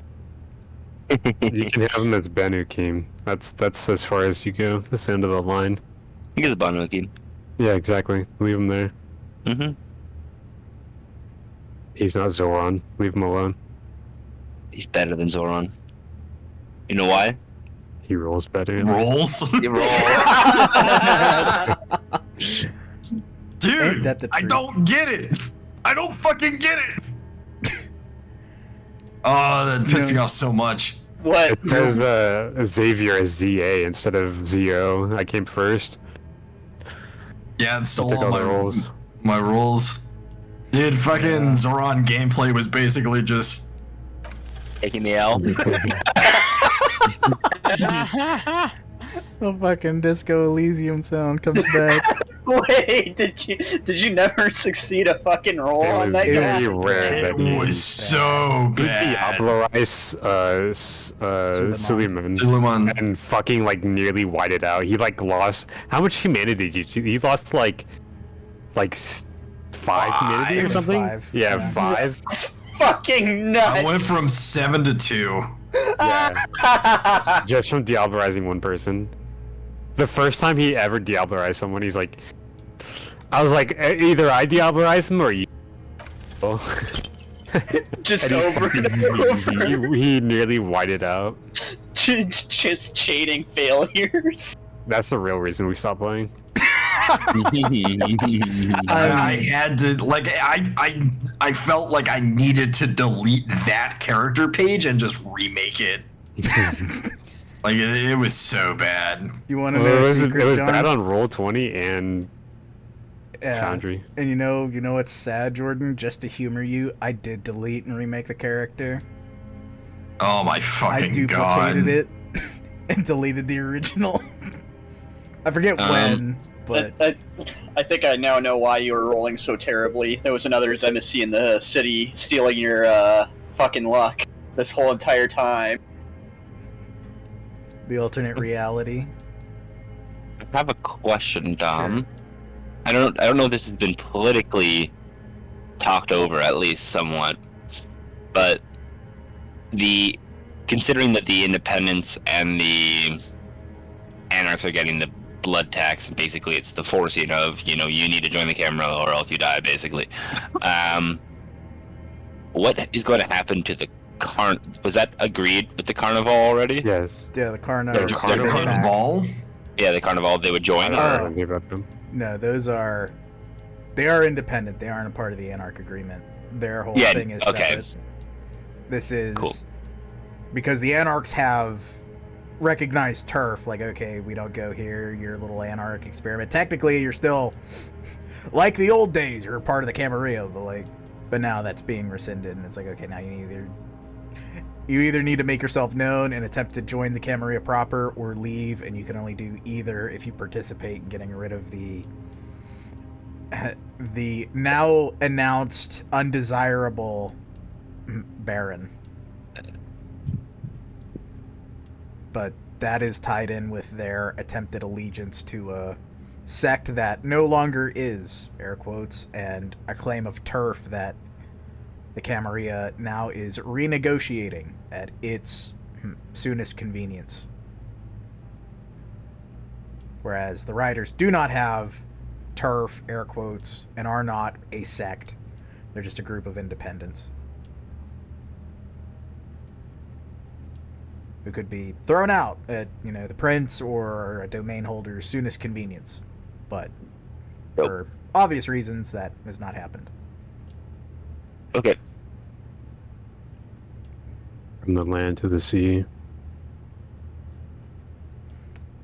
You can have him as Banu Haqim. That's as far as you go. This end of the line. I think it's Banu Haqim. Yeah, exactly. Leave him there. Mm-hmm. He's not Zoran. Leave him alone. He's better than Zoran. You know why? He rolls better. Rolls? He rolls. Dude, Ain't that the I truth? don't get it. I don't fucking get it. Oh, that pissed me off so much. What? It says Xavier as ZA instead of ZO. I came first. Yeah, it I stole took all all my the rolls. my rules. Dude, fucking Zoran gameplay was basically just Taking the L. The fucking Disco Elysium sound comes back. Wait, did you never succeed a fucking roll It on was that very guy? rare that it he was so bad. Diablo Suleiman Suleiman. and fucking like nearly whited out. He like lost how much humanity did you? He lost like 5 humanity or Five. something. 5, Yeah, yeah. 5. Fucking nuts. I went from 7 to 2. Yeah, just from Diablerizing one person. The first time he ever Diablerized someone, he's like, I was like, either I Diablerize him or you. Just And over and over. he nearly whited out. Just cheating failures. That's the real reason we stopped playing. I had to I felt like I needed to delete that character page and just remake it. Like it was so bad. You want to Well, know it a was secret, John? bad on Roll20 and Yeah. Foundry. And you know what's sad, Jordan? Just to humor you, I did delete and remake the character. Oh my I fucking duplicated god. it and deleted the original. I forget when, but I think I now know why you were rolling so terribly. There was another Zemisi in the city stealing your fucking luck this whole entire time. the alternate reality. I have a question, Dom. I don't know if this has been politically talked over, at least somewhat, but considering that the independents and the anarchs are getting the blood tax. Basically, it's the forcing of, you need to join the Camarilla or else you die, basically. What is going to happen to the was that agreed with the Carnival already? Yes. Yeah, the Carno. They're The Carnival. Carnival? Yeah, the Carnival, they would join. I Uh, don't know about them. No, they are independent. They aren't a part of the Anarch agreement. Their whole Yeah, thing is okay. separate. This is Cool. because the Anarchs have recognized turf. Like, okay, we don't go here. Your little Anarch experiment. Technically, you're still like the old days. You're a part of the Camarilla, but now that's being rescinded, and it's like, okay, now you either need to make yourself known and attempt to join the Camarilla proper, or leave, and you can only do either if you participate in getting rid of the now announced undesirable Baron. But that is tied in with their attempted allegiance to a sect that no longer is, air quotes, and a claim of turf that the Camarilla now is renegotiating at its soonest convenience. Whereas the Riders do not have turf, air quotes, and are not a sect. They're just a group of independents who could be thrown out at, the prince or a domain holder's soonest convenience. But for obvious reasons, that has not happened. Okay. From the land to the sea.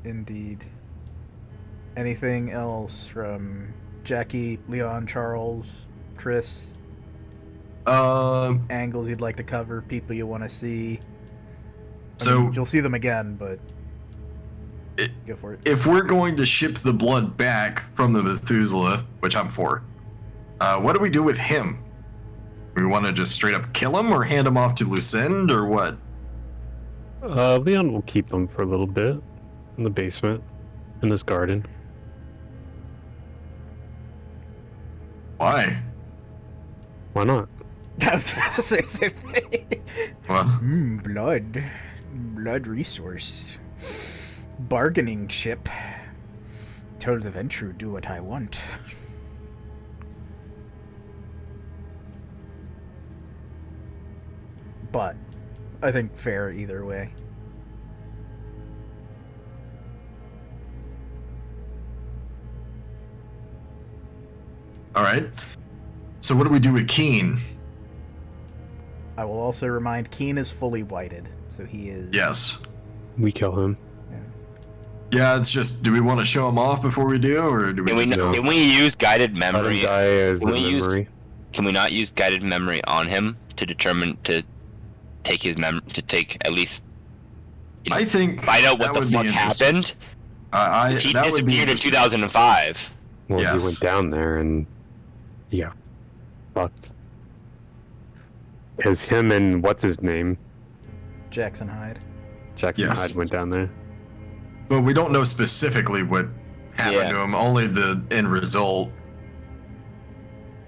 Indeed. Anything else from Jackie, Leon, Charles, Tris? Angles you'd like to cover, people you want to see? You'll see them again, but go for it. If we're going to ship the blood back from the Methuselah, which I'm for, what do we do with him? We want to just straight up kill him or hand him off to Lucinde or what? Leon will keep him for a little bit in the basement, in this garden. Why? Why not? I was about to say the same thing. Well, Blood resource. Bargaining chip. Tell the Ventrue do what I want. But I think fair either way. all right. So what do we do with Keen? I will also remind Keen is fully whited, so he is. Yes. We kill him. Yeah, it's just, do we want to show him off before we do, or do we just go? Can we use guided Let him memory? die as the Can we use- memory. Can we not use guided memory on him to determine to take at least? I think Find out that what the would be fuck interesting. happened. He That would be disappeared in interesting. 2005. Well, Yes. he went down there and he got fucked. It's him and what's his name? Jackson Hyde. Jackson Yes. Hyde went down there. But we don't know specifically what happened Yeah. to him, only the end result.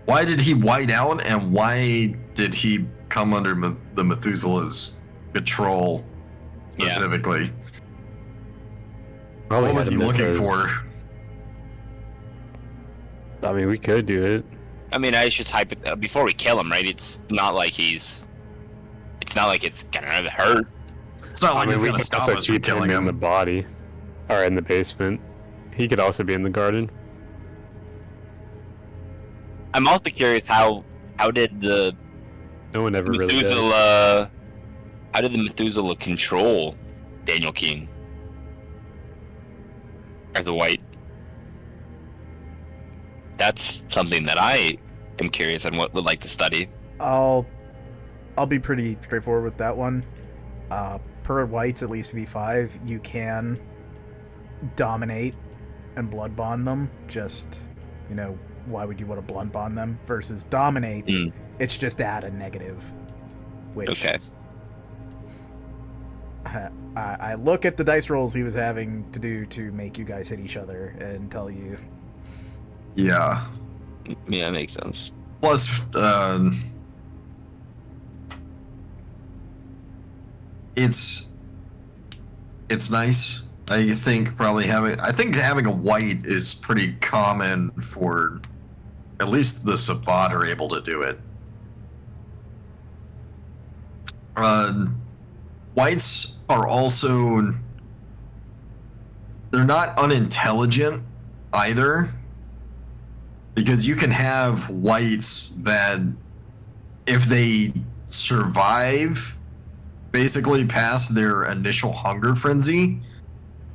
Why did he white out, and why did he come under the Methuselah's control specifically? Probably What was had he him looking as- for? I mean, we could do it. I mean, I just before we kill him, right? It's not like it's gonna hurt. It's not like I mean, it's we going to could stop also us from keep him killing in the him. body. Or in the basement. He could also be in the garden. I'm also curious how did the No one ever really does. Methuselah how did the Methuselah control Daniel Keen as a white? That's something that I am curious and would like to study. I'll be pretty straightforward with that one. Per whites, at least V5, you can dominate and blood bond them. Just, why would you want to blood bond them versus dominate? Mm. It's just add a negative. Which Okay. I look at the dice rolls he was having to do to make you guys hit each other and tell you. Yeah. Yeah, that makes sense. Plus, it's nice I think having a white is pretty common for at least the Sabbat are able to do it. Whites are also, they're not unintelligent either, because you can have whites that, if they survive basically past their initial hunger frenzy,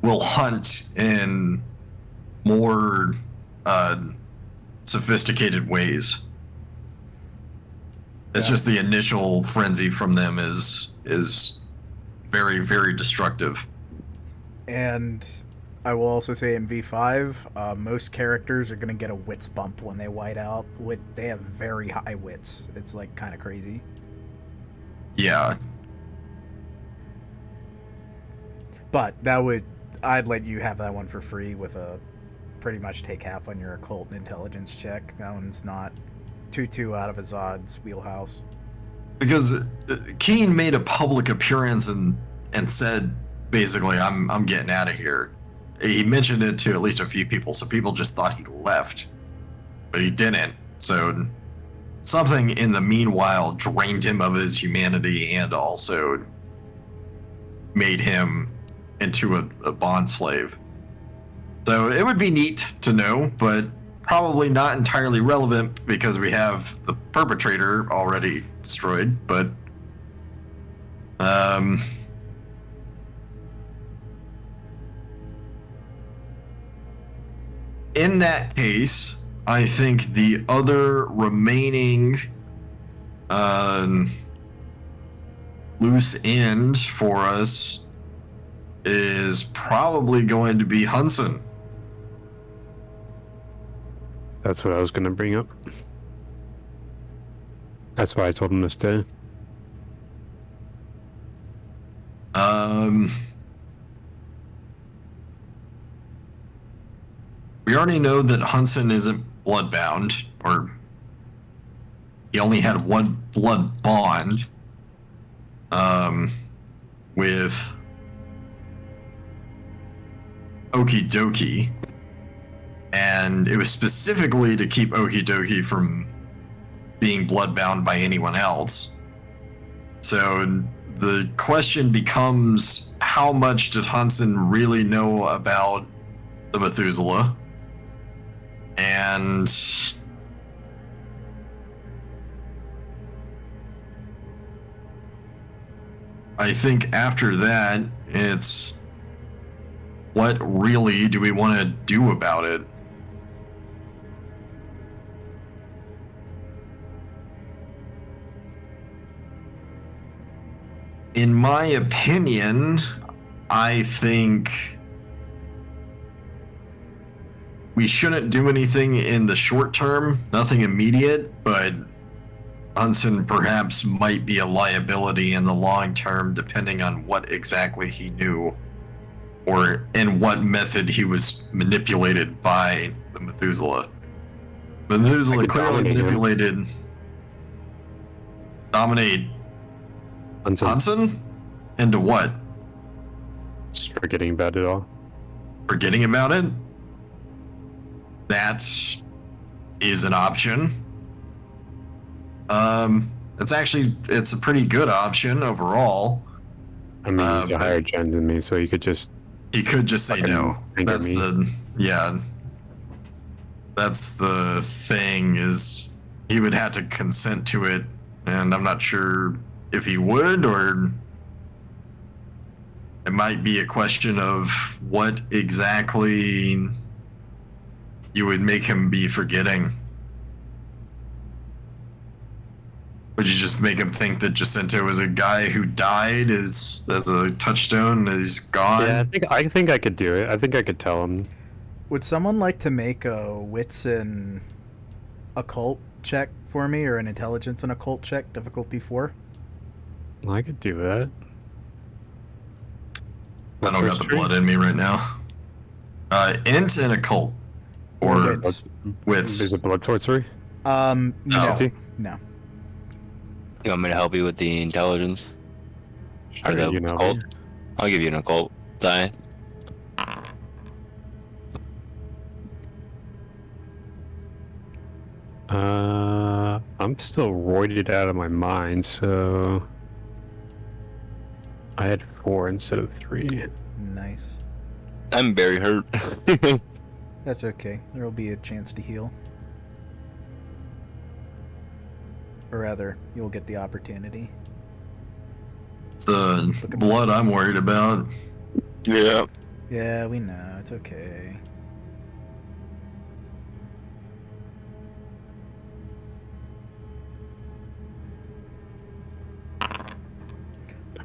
will hunt in more sophisticated ways. It's just the initial frenzy from them is very, very destructive. And I will also say in V5, most characters are going to get a wits bump when they white out. They have very high wits. It's like kind of crazy. Yeah. But I'd let you have that one for free with a pretty much take half on your occult and intelligence check. That one's not too out of Azad's wheelhouse. Because Keen made a public appearance and said, basically, I'm getting out of here. He mentioned it to at least a few people, so people just thought he left. But he didn't. So something in the meanwhile drained him of his humanity and also made him into a bond slave. So it would be neat to know, but probably not entirely relevant because we have the perpetrator already destroyed, but in that case, I think the other remaining loose end for us is probably going to be Hunson. That's what I was going to bring up. That's why I told him to stay. We already know that Hunson isn't bloodbound, or he only had one blood bond with Okie Dokie, and it was specifically to keep Okie Dokie from being bloodbound by anyone else. So the question becomes, how much did Hunson really know about the Methuselah? And I think after that, it's what really do we want to do about it? In my opinion, I think we shouldn't do anything in the short term, nothing immediate, but Hunson perhaps might be a liability in the long term, depending on what exactly he knew or in what method he was manipulated by the Methuselah. Methuselah clearly manipulated. Dominate Hunson? Into what? Just forgetting about it all. Forgetting about it? That is an option. It's a pretty good option overall. I mean, he's a higher gen than me, so he could just say no. That's the thing, is he would have to consent to it, and I'm not sure if he would, or it might be a question of what exactly you would make him be forgetting. Would you just make him think that Jacinto is a guy who died as a touchstone and he's gone? Yeah, I think I could do it. I think I could tell him. Would someone like to make a wits and occult check for me, or an intelligence and occult check, difficulty 4? I could do that. I don't got the blood in me right now. Int and occult. Or wits. There's a blood sorcery? No. Penalty? No. You want me to help you with the intelligence? Sure, Or the you know occult? me. I'll give you an occult die. I'm still roided out of my mind, so I had 4 instead of 3. Nice. I'm very hurt. That's okay. There will be a chance to heal. Or rather, you'll get the opportunity. It's the blood I'm worried about. Yeah. Yeah, we know. It's okay.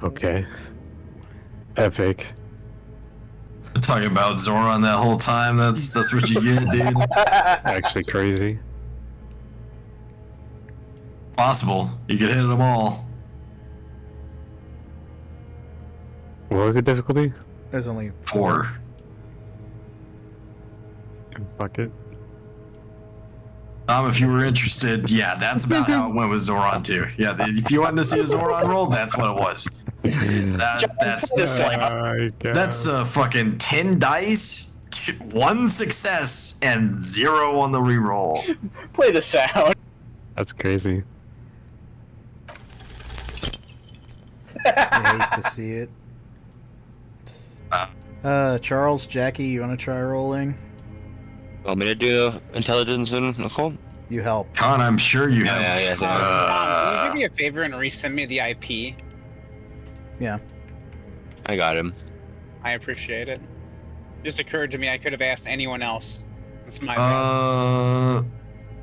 Okay. Epic. Talking about Zoran that whole time. That's what you get, dude. Actually crazy. Possible. You could hit them all. What was the difficulty? There's only 4. Fuck it. If you were interested, yeah, that's about how it went with Zoran too. Yeah, if you wanted to see a Zoran roll, that's what it was. That's fucking 10 dice, 1 success, and 0 on the reroll. Play the sound. That's crazy. I hate to see it. Charles, Jackie, you want to try rolling? Want me to do intelligence and Nicole? You help. Con, I'm sure you have. Yeah. Can you do me a favor and resend me the IP? Yeah. I got him. I appreciate it. Just occurred to me I could have asked anyone else. That's my bad.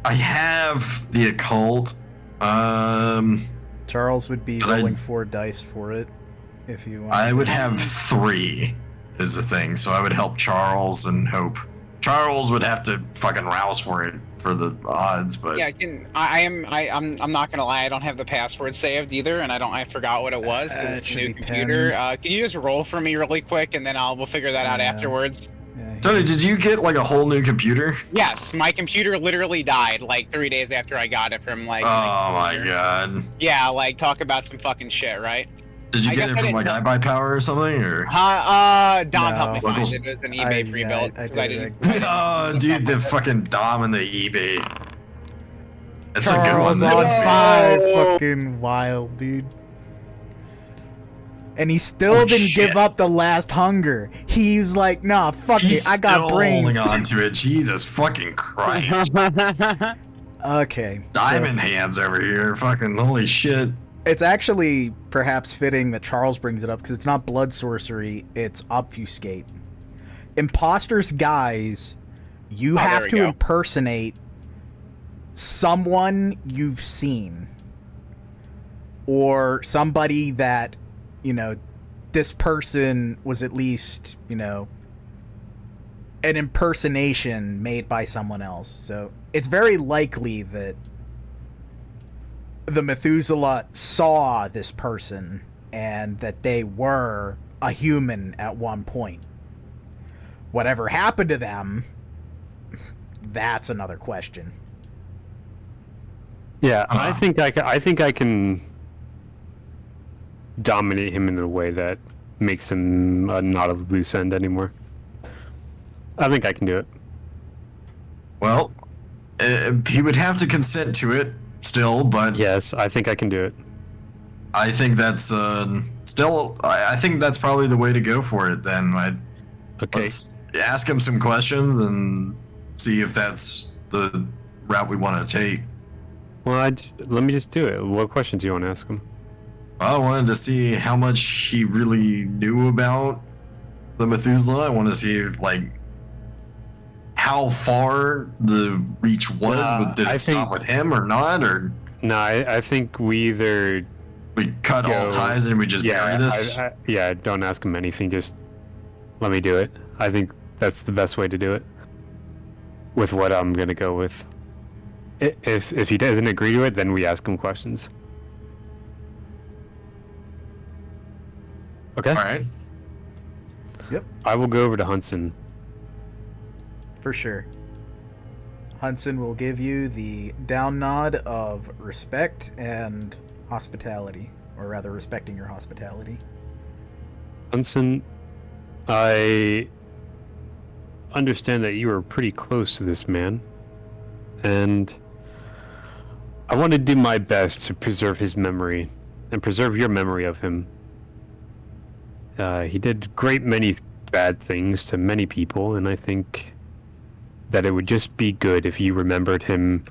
I have the occult. Charles would be But rolling 4 dice for it, if you want. I would have 3 is the thing, so I would help Charles and hope. Charles would have to fucking rouse for it for the odds, but Yeah, I'm not gonna lie, I don't have the password saved either, and I forgot what it was because It it's a should new be computer. pinned. Can you just roll for me really quick, and then we'll figure that out Yeah. afterwards? Yeah, Tony, did you get like a whole new computer? Yes, my computer literally died like 3 days after I got it from like. Oh my god. Yeah, like talk about some fucking shit, right? Did you I get guess it I from didn't like know. iBuyPower or something, or? Dom helped me No. find it. It was an eBay free build. I 'cause I did didn't. Oh, dude, the fucking Dom and the eBay. That's a good Charles one. on dude. 5, fucking wild, dude. And he still Holy didn't shit. give up the last hunger. He was like, nah, fuck He's it, I got still brains. holding on to it. Jesus fucking Christ. Okay. so Diamond hands over here. Fucking holy shit. it's actually perhaps fitting that Charles brings it up because it's not blood sorcery, it's obfuscate. Imposter's guise, you Oh, have there to we go. impersonate someone you've seen. Or somebody that, this person was at least, an impersonation made by someone else. So it's very likely that the Methuselah saw this person and that they were a human at one point. Whatever happened to them, that's another question. Yeah, I think I can dominate him in a way that makes him not a loose end anymore. I think I can do it. Well, he would have to consent to it still, but Yes, I think I can do it. I think that's still. I think that's probably the way to go for it. Then Okay. let's ask him some questions and see if that's the route we want to take. Well, let me just do it. What questions do you want to ask him? I wanted to see how much he really knew about the Methuselah. I want to see like how far the reach was. Did I it stop think- with him or not? Or No, I think we either we cut all Go- ties and we just bury this? don't ask him anything. Just let me do it. I think that's the best way to do it. With what I'm gonna go with. If he doesn't agree to it, then we ask him questions. Okay. All right. I will go over to Hudson. For sure. Hudson will give you the down nod of respect and hospitality, or rather respecting your hospitality. Hudson, I understand that you were pretty close to this man, and I want to do my best to preserve his memory and preserve your memory of him. He did great many bad things to many people, and I think that it would just be good if you remembered him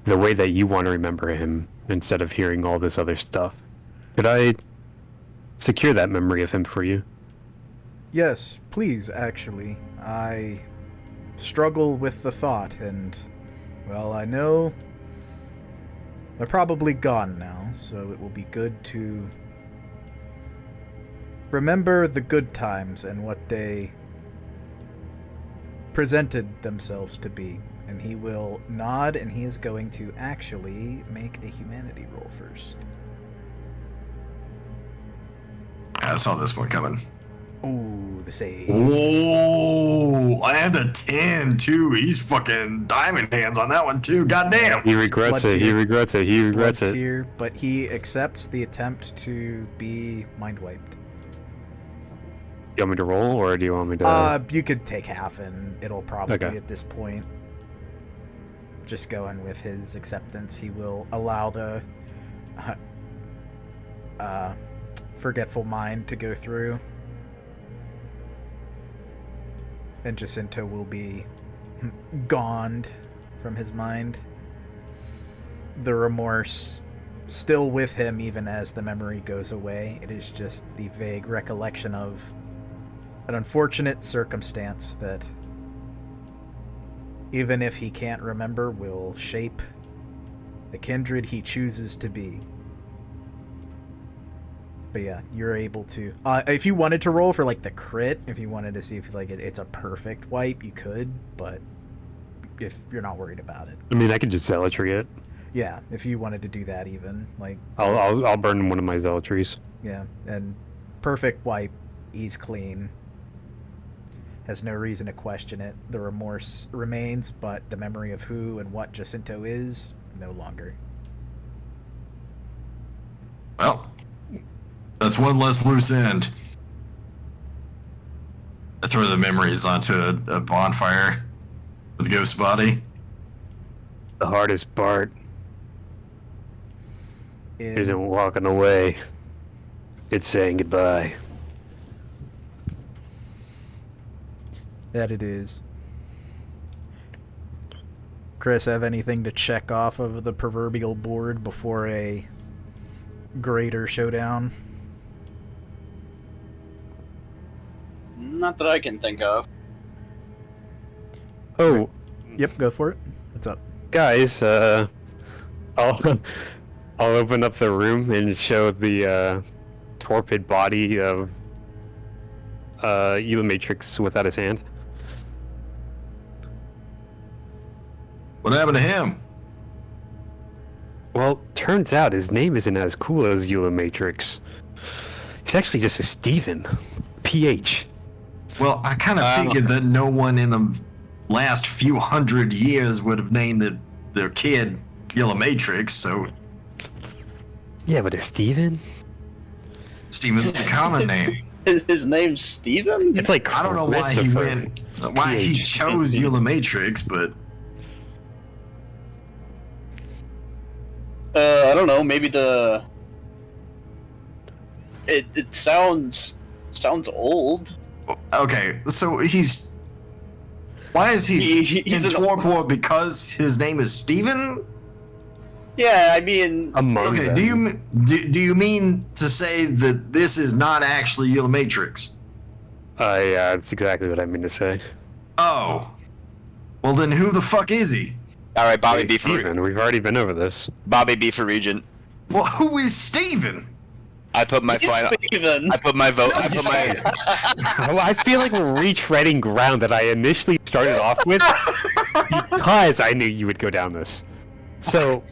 the way that you want to remember him instead of hearing all this other stuff. Could I secure that memory of him for you? Yes, please, actually. I struggle with the thought, and, well, I know they're probably gone now, so it will be good to remember the good times and what they presented themselves to be. And he will nod, and he is going to actually make a humanity roll first. I saw this one coming. Ooh, the save. Whoa, and a 10 too. He's fucking diamond hands on that one too. Goddamn. He regrets Blood it. He tier. regrets it. He regrets Blood it. tier, but he accepts the attempt to be mind wiped. You want me to roll, or do you want me to? You could take half, and it'll probably Okay. at this point. Just going with his acceptance, he will allow the forgetful mind to go through, and Jacinto will be gone from his mind. The remorse still with him even as the memory goes away. It is just the vague recollection of an unfortunate circumstance that, even if he can't remember, will shape the kindred he chooses to be. But yeah, you're able to... if you wanted to roll for, like, the crit, if you wanted to see if, like, it's a perfect wipe, you could, but if you're not worried about it. I mean, I could just zealotry it. Yeah, if you wanted to do that even, like... I'll burn one of my zealotries. Yeah, and perfect wipe, he's clean. Has no reason to question it. The remorse remains, but the memory of who and what Jacinto is, no longer. Well, that's one less loose end. I throw the memories onto a bonfire with a ghost body. The hardest part In- isn't walking away. It's saying goodbye. That it is. Chris, have anything to check off of the proverbial board before a greater showdown? Not that I can think of. Oh, Yep, go for it. What's up? guys, I'll open up the room and show the torpid body of Matrix without his hand. What happened to him? Well, turns out his name isn't as cool as Matrix. He's actually just a Steven. PH. Well, I kind of figured that no one in the last few hundred years would have named their kid Yellow Matrix, so Yeah, but a Steven? Steven's the common name. His name's Steven? It's like I don't know why he Christopher. why he PH. chose Yellow Matrix, but I don't know, maybe it sounds old. okay, so why is he He's in torpor because his name is Steven? Yeah, I mean, Among Okay, them. do you mean to say that this is not actually Yellow Matrix? Yeah, that's exactly what I mean to say. Oh. Well then who the fuck is he? All right, Bobby Hey, B for Steven, we've already been over this. Bobby B for Regent. Well, who is Steven? I put my final. Steven. I put my vote. I put my. Well, I feel like we're retreading ground that I initially started off with because I knew you would go down this. So,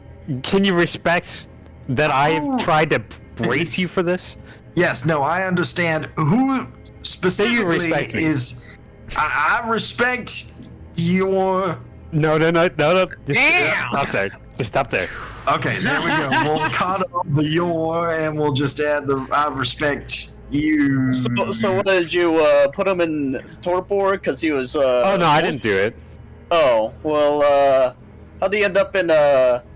can you respect that I've tried to brace you for this? Yes, no, I understand who specifically respect me. is. I respect your. No. Just stop there. Just stop there. Okay, there we go. We'll cut off the your and we'll just add the I respect you. So what did you put him in torpor because he was? Oh no, I didn't do it. Oh well, How'd he end up in,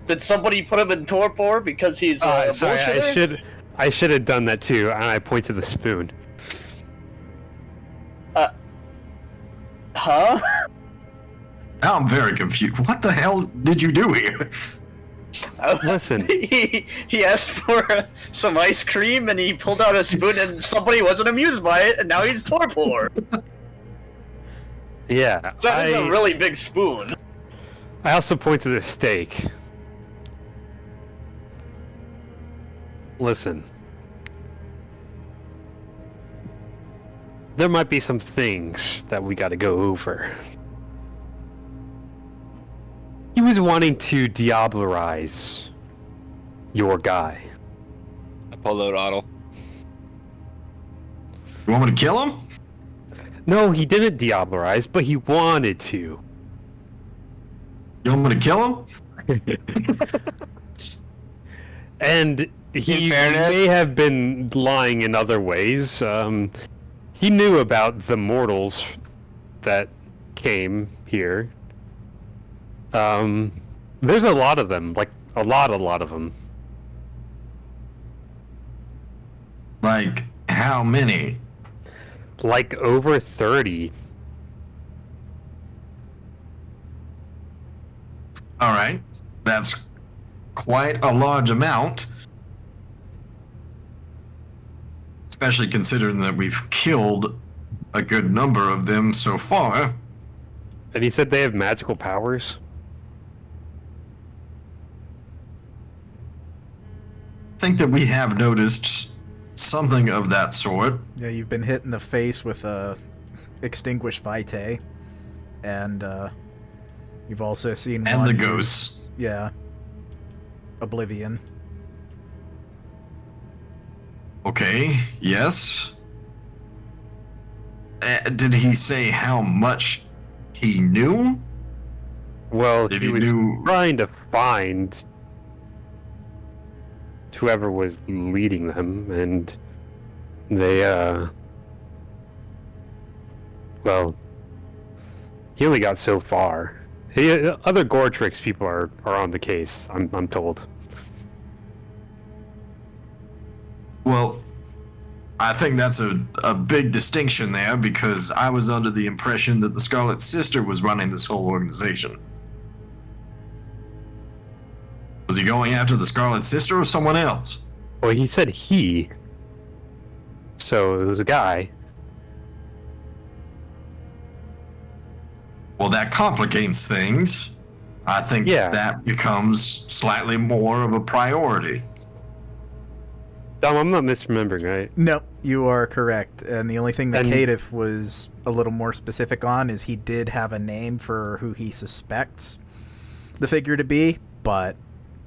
did somebody put him in torpor because he's, sorry, bullshitter? I should have done that too, and I point to the spoon. Huh? Now I'm very confused. What the hell did you do here? Listen. he asked for some ice cream and he pulled out a spoon and somebody wasn't amused by it and now he's torpor. Yeah. That is a really big spoon. I also point to the steak. Listen. There might be some things that we gotta go over. He was wanting to diablerize your guy. I pulled out Otto. You want me to kill him? No, he didn't diablerize, but he wanted to. You want me to kill him? And he In fairness- may have been lying in other ways. He knew about the mortals that came here. There's a lot of them, like a lot of them. Like, how many? Like over 30. Alright. That's quite a large amount. Especially considering that we've killed a good number of them so far. And he said they have magical powers. I think that we have noticed something of that sort. Yeah, you've been hit in the face with a extinguished vitae, and you've also seen And one the who- ghosts. Yeah, Oblivion. Okay, yes. Did he say how much he knew? Well, If he you was knew- trying to find whoever was leading them, and they, well, he only got so far. Other Goretrix people are on the case, I'm told. Well, I think that's a big distinction there because I was under the impression that the Scarlet Sister was running this whole organization. Was he going after the Scarlet Sister or someone else? Well, he said he, so it was a guy. Well, that complicates things. I think Yeah. that becomes slightly more of a priority. Dom, I'm not misremembering, right? No, you are correct. And the only thing that And- Caitiff was a little more specific on is he did have a name for who he suspects the figure to be, but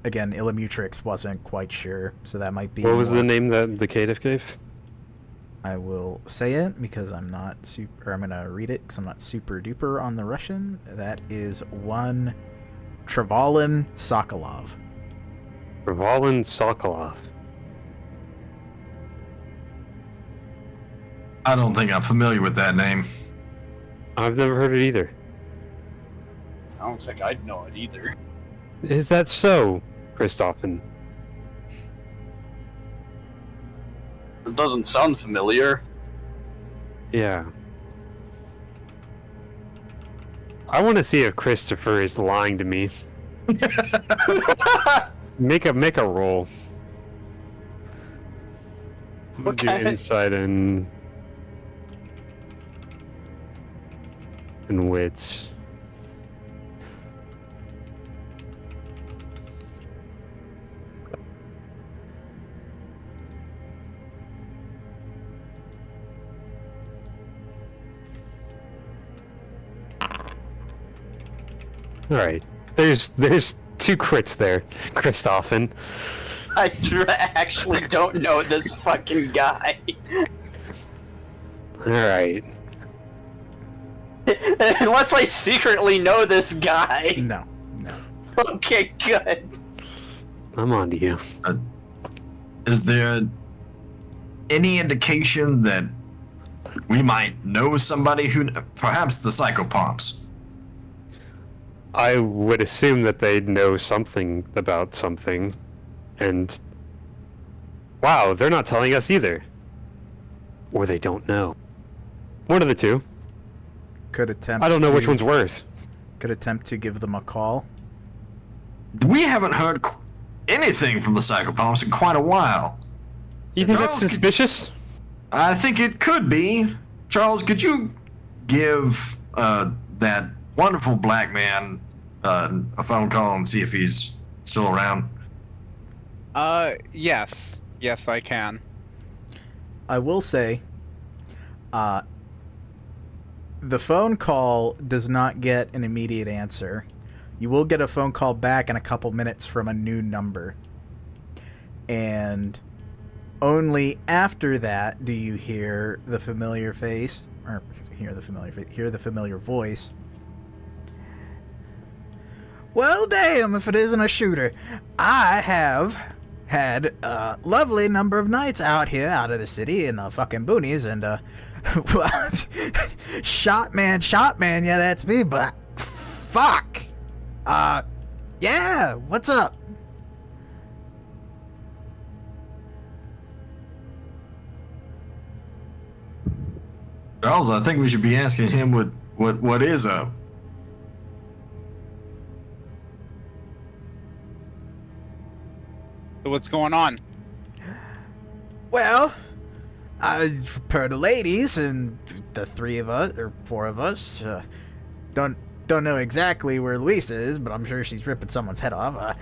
again, Illimutrix wasn't quite sure, so that might be. What was more- the name that the Caitiff gave? I will say it because I'm not super. Or I'm gonna read it because I'm not super duper on the Russian. That is one Travalin Sokolov. Ravalin Sokolov. I don't think I'm familiar with that name. I've never heard it either. I don't think I'd know it either. Is that so, Christophin? It doesn't sound familiar. Yeah. I want to see if Christopher is lying to me. Make a roll. Do Okay. insight and wits. All right. There's two crits there, Christophin. I actually don't know this fucking guy. All right. Unless I secretly know this guy. No. Okay, good. I'm on to you. Is there any indication that we might know somebody who, perhaps the psychopomps? I would assume that they know something about something, and wow, they're not telling us either. Or they don't know. One of the two. Could attempt. I don't know which one's worse. Could attempt to give them a call. We haven't heard anything from the psychopomps in quite a while. You think that's Charles, suspicious? I think it could be. Charles, could you give that wonderful black man a phone call and see if he's still around? Yes. Yes, I can. I will say, the phone call does not get an immediate answer. You will get a phone call back in a couple minutes from a new number. And only after that do you hear the familiar face, or hear the familiar voice. Well, damn, if it isn't a shooter. I have had a lovely number of nights out here, out of the city, in the fucking boonies, and, shot man, yeah, that's me, but fuck. Yeah, what's up? Charles, I think we should be asking him what is up. So what's going on? Well, per the ladies and the three of us, or four of us, don't know exactly where Luisa is, but I'm sure she's ripping someone's head off.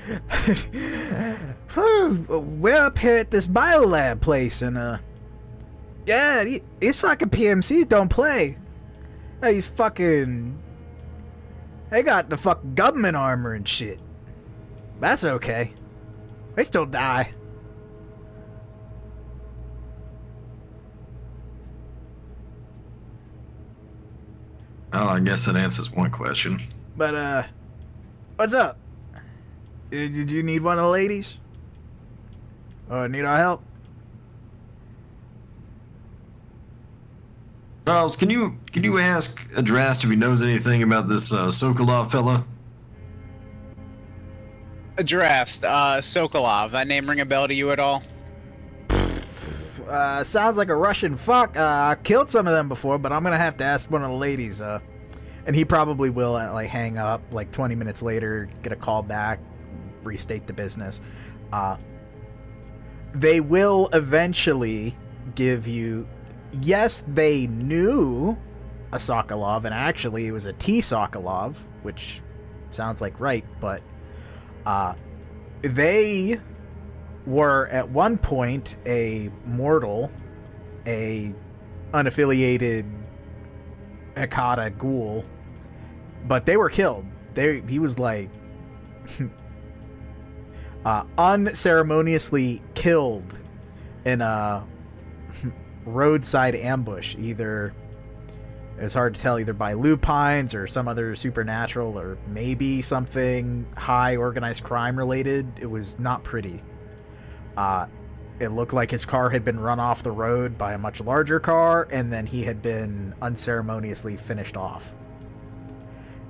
We're up here at this biolab place, and yeah, these fucking PMCs don't play. These fucking, they got the fucking government armor and shit. That's okay. They still die. Well, I guess that answers one question. But, what's up? Did you need one of the ladies? Or need our help? Charles, can you ask Adrast if he knows anything about this Sokolov fella? Adrast, Sokolov. That name ring a bell to you at all? Sounds like a Russian fuck. I killed some of them before, but I'm gonna have to ask one of the ladies. And he probably will, like, hang up, like, 20 minutes later, get a call back, restate the business. They will eventually give you, yes, they knew a Sokolov, and actually it was a T Sokolov, which sounds like right, but they were at one point a mortal, a unaffiliated Hekata ghoul, but they were killed. He was like unceremoniously killed in a roadside ambush. Either, it's hard to tell, either by lupines or some other supernatural, or maybe something high organized crime related. It was not pretty. It looked like his car had been run off the road by a much larger car, and then he had been unceremoniously finished off.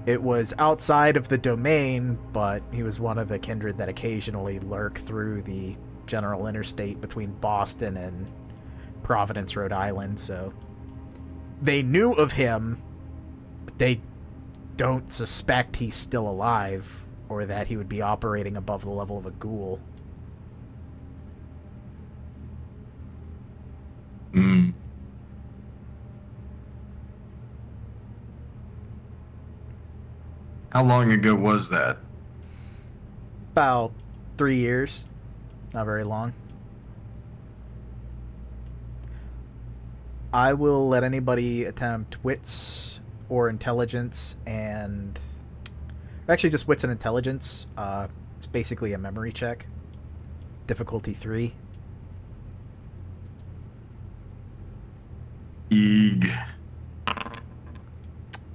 It was outside of the domain, but he was one of the kindred that occasionally lurk through the general interstate between Boston and Providence, Rhode Island, so they knew of him, but they don't suspect he's still alive, or that he would be operating above the level of a ghoul. Hmm. How long ago was that? About 3 years. Not very long. I will let anybody attempt wits or intelligence, and actually just wits and intelligence. It's basically a memory check. Difficulty 3. Eeg.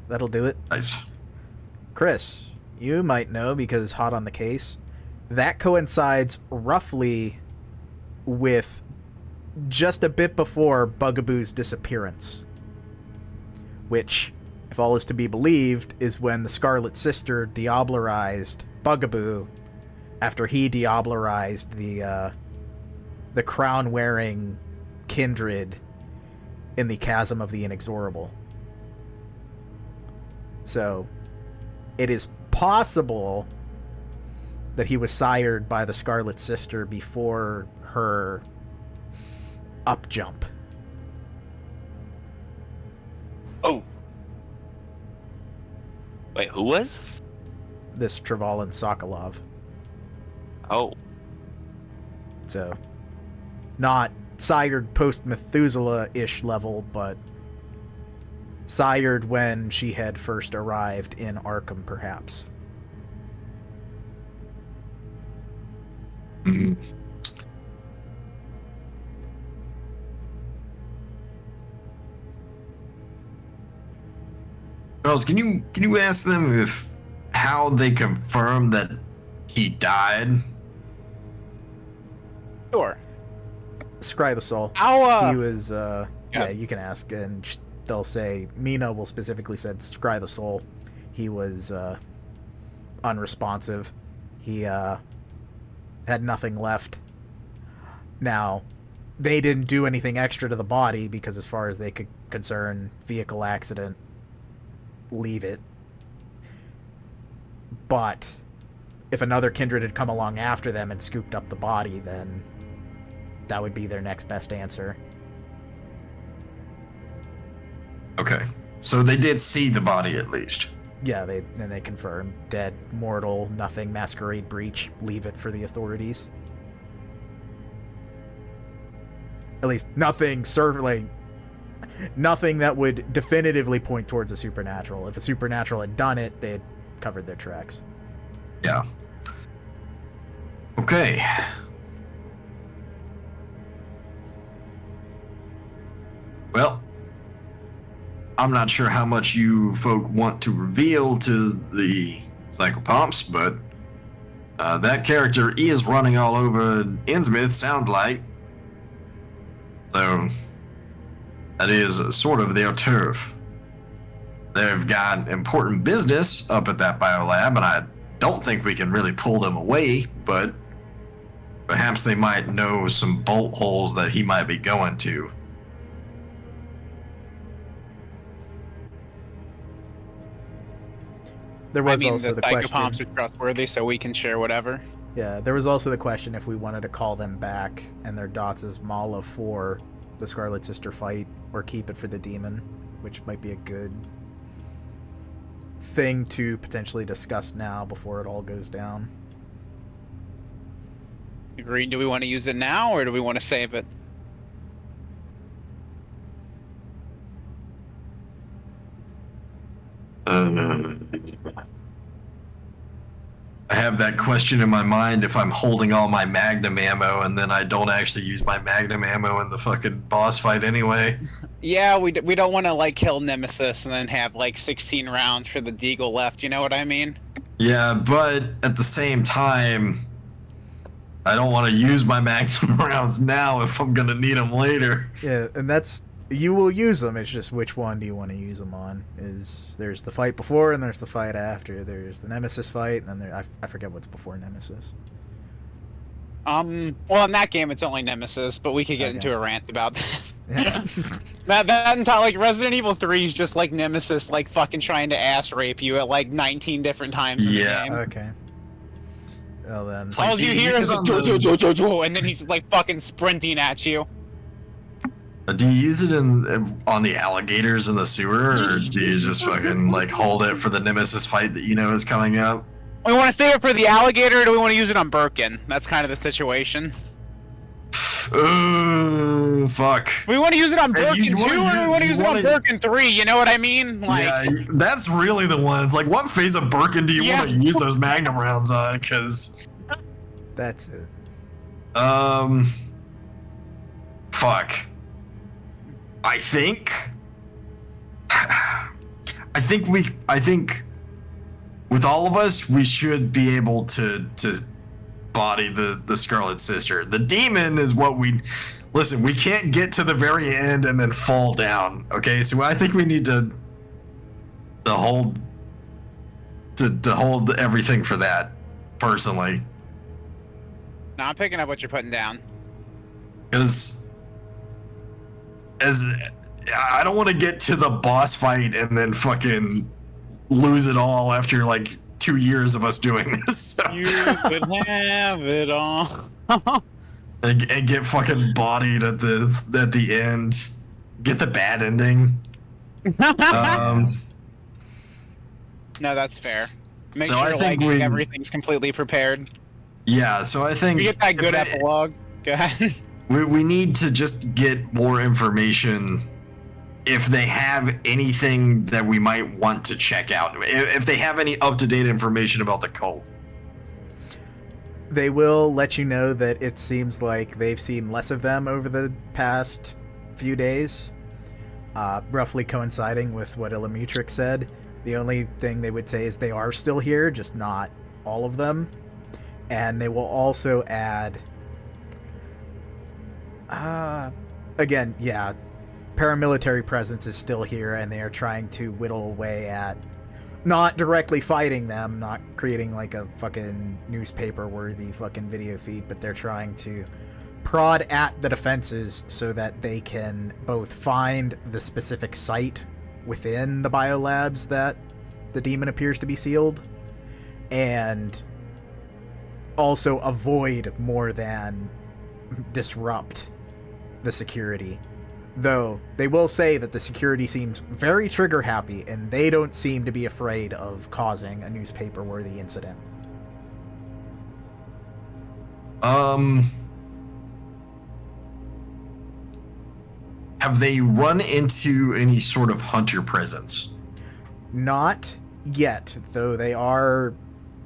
That'll do it. Nice. Chris, you might know because it's hot on the case. That coincides roughly with just a bit before Bugaboo's disappearance, which if all is to be believed, is when the Scarlet Sister diablerized Bugaboo after he diablerized the crown-wearing kindred in the Chasm of the Inexorable. So, it is possible that he was sired by the Scarlet Sister before her up jump. Oh. Wait, who was? This Trevalin Sokolov. Oh. So, not sired post-Methuselah-ish level, but sired when she had first arrived in Arkham, perhaps. Charles, can you ask them if how they confirm that he died? Sure. Scry the Soul. He was, yeah, you can ask, and they'll say, Mina will specifically said, Scry the Soul. He was, unresponsive. He, had nothing left. Now, they didn't do anything extra to the body, because as far as they could concern, vehicle accident, leave it. But if another kindred had come along after them and scooped up the body, then that would be their next best answer. Okay. So they did see the body at least. Yeah, they confirmed dead, mortal, nothing, masquerade breach, leave it for the authorities. At least nothing nothing that would definitively point towards a supernatural. If a supernatural had done it, they had covered their tracks. Yeah. Okay. Well, I'm not sure how much you folk want to reveal to the psychopomps, but that character is running all over Innsmouth, sounds like. So that is sort of their turf. They've got important business up at that biolab, and I don't think we can really pull them away, but perhaps they might know some bolt holes that he might be going to. There was also the question. Psychopomps are trustworthy, so we can share whatever. Yeah, there was also the question if we wanted to call them back and their dots as Mala for the Scarlet Sister fight, or keep it for the demon, which might be a good thing to potentially discuss now before it all goes down. Agreed. Do we want to use it now, or do we want to save it? I have that question in my mind if I'm holding all my magnum ammo and then I don't actually use my magnum ammo in the fucking boss fight anyway. Yeah, we don't want to like kill Nemesis and then have like 16 rounds for the Deagle left, you know what I mean? Yeah, but at the same time, I don't want to use my magnum rounds now if I'm gonna need them later. Yeah, and that's, you will use them, it's just which one do you want to use them on. There's the fight before and there's the fight after. There's the Nemesis fight, and then I forget what's before Nemesis. Well, in that game it's only Nemesis, but we could get into a rant about that. Yeah. that entire, like, Resident Evil 3 is just like Nemesis, like fucking trying to ass rape you at like 19 different times in the game. Okay. Well then. like, All you hear is jo, and then he's like fucking sprinting at you. Do you use it on the alligators in the sewer, or do you just fucking like hold it for the Nemesis fight that you know is coming up? We want to save it for the alligator, or do we want to use it on Birkin? That's kind of the situation. Fuck. We want to use it on Birkin you 2, or do we want to use it on Birkin 3? You know what I mean? Like, yeah, that's really the one. It's like, what phase of Birkin do you Yeah. want to use those magnum rounds on? Because That's it. Fuck. I think with all of us, we should be able to body the Scarlet Sister. The demon is what listen, we can't get to the very end and then fall down. Okay, so I think we need to hold to hold everything for that, personally. No, I'm picking up what you're putting down. Because I don't want to get to the boss fight and then fucking lose it all after like 2 years of us doing this. So. You could have it all. and get fucking bodied at the end. Get the bad ending. No, that's fair. Make So sure I think like everything's completely prepared. Yeah, so I think We get that good epilogue. Go ahead. We need to just get more information if they have anything that we might want to check out. If they have any up-to-date information about the cult. They will let you know that it seems like they've seen less of them over the past few days, roughly coinciding with what Illumitrix said. The only thing they would say is they are still here, just not all of them. And they will also add... again, yeah, paramilitary presence is still here, and they are trying to whittle away at not directly fighting them, not creating like a fucking newspaper-worthy fucking video feed, but they're trying to prod at the defenses so that they can both find the specific site within the biolabs that the demon appears to be sealed, and also avoid more than disrupt the security. Though they will say that the security seems very trigger happy, and they don't seem to be afraid of causing a newspaper-worthy incident. Have they run into any sort of hunter presence? Not yet, though they are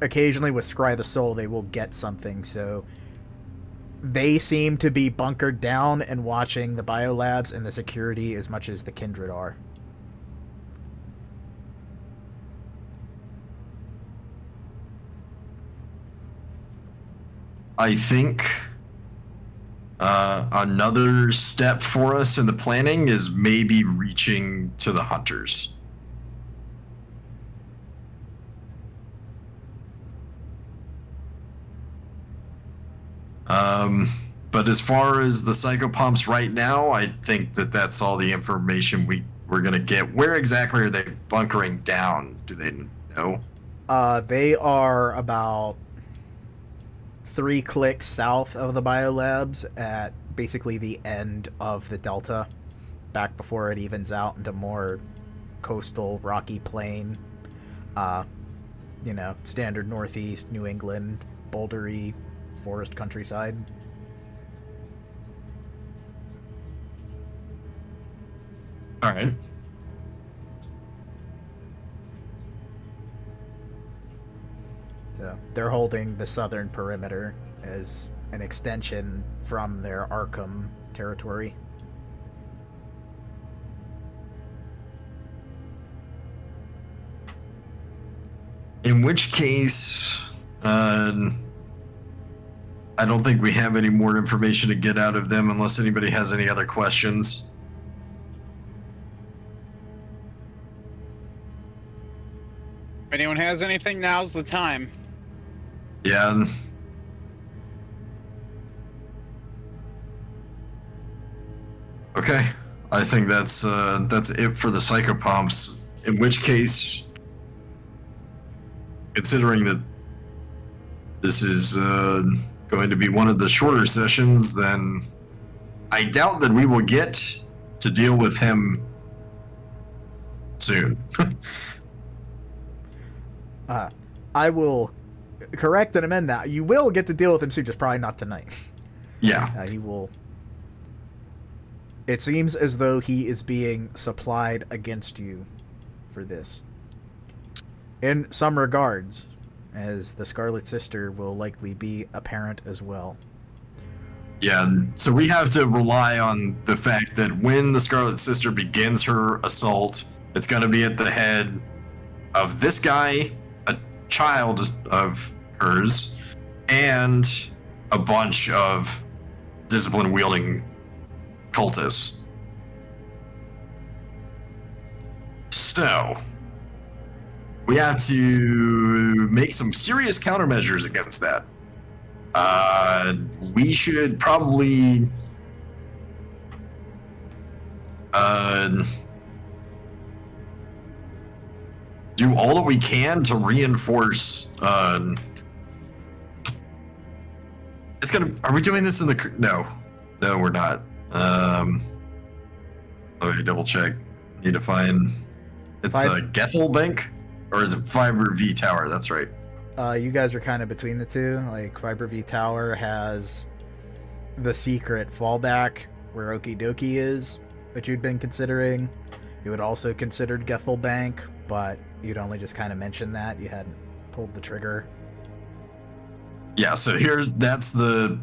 occasionally with Scry the Soul, they will get something, so they seem to be bunkered down and watching the biolabs and the security as much as the Kindred are. I think another step for us in the planning is maybe reaching to the hunters. But as far as the psychopomps right now, I think that that's all the information we're gonna get. Where exactly are they bunkering down? Do they know? They are about 3 clicks south of the biolabs at basically the end of the delta, back before it evens out into more coastal rocky plain, standard northeast New England bouldery forest countryside. All right. So they're holding the southern perimeter as an extension from their Arkham territory. In which case, I don't think we have any more information to get out of them unless anybody has any other questions. If anyone has anything, now's the time. Yeah. Okay. I think that's it for the psychopomps. In which case, considering that this is going to be one of the shorter sessions, then I doubt that we will get to deal with him soon. I will correct and amend that. You will get to deal with him soon, just probably not tonight. Yeah. He will... It seems as though he is being supplied against you for this. In some regards, as the Scarlet Sister will likely be apparent as well. Yeah, so we have to rely on the fact that when the Scarlet Sister begins her assault, it's going to be at the head of this guy, a child of hers, and a bunch of discipline-wielding cultists. So, we have to make some serious countermeasures against that. We should probably do all that we can to reinforce. It's gonna. Are we doing this in the? No, we're not. Let me double check. Need to find. It's Gethel Bank, or is it Fiber V Tower? That's right. You guys are kind of between the two. Like, Fiber V Tower has the secret fallback where Okie Dokie is, which you'd been considering. You had also considered Gethel Bank, but you'd only just kind of mentioned that. You hadn't pulled the trigger. Yeah, so that's the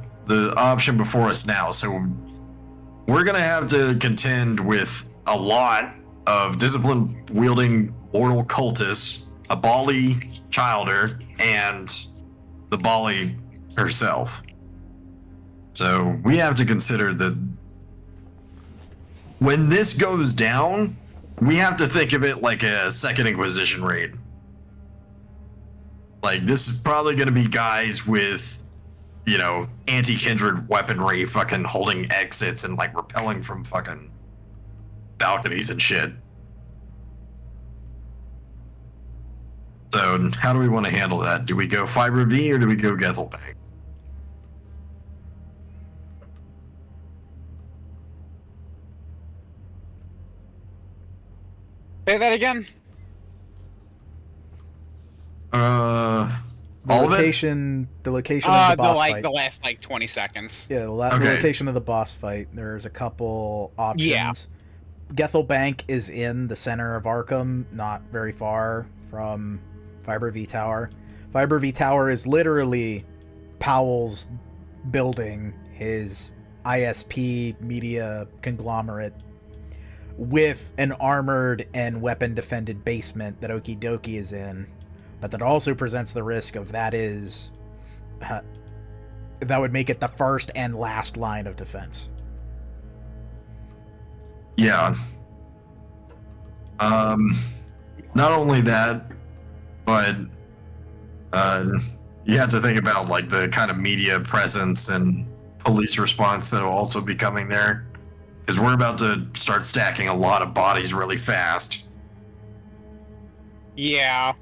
option before us now. So we're gonna have to contend with a lot of discipline-wielding mortal cultists, a Bali Childer, and the Bali herself. So we have to consider that when this goes down, we have to think of it like a Second Inquisition raid. Like, this is probably going to be guys with, you know, anti-kindred weaponry, fucking holding exits and, like, repelling from fucking balconies and shit. So, how do we want to handle that? Do we go Fiber V or do we go Gethel Bank? Say that again. The all of it? location of the boss fight. The last 20 seconds. Yeah, the location of the boss fight. There's a couple options. Yeah. Gethel Bank is in the center of Arkham, not very far from Fiber V Tower. Fiber V Tower is literally Powell's building, his ISP media conglomerate, with an armored and weapon-defended basement that Okie Dokie is in. But that also presents the risk of that would make it the first and last line of defense. Yeah. Not only that, but you have to think about, like, the kind of media presence and police response that will also be coming there. Because we're about to start stacking a lot of bodies really fast. Yeah.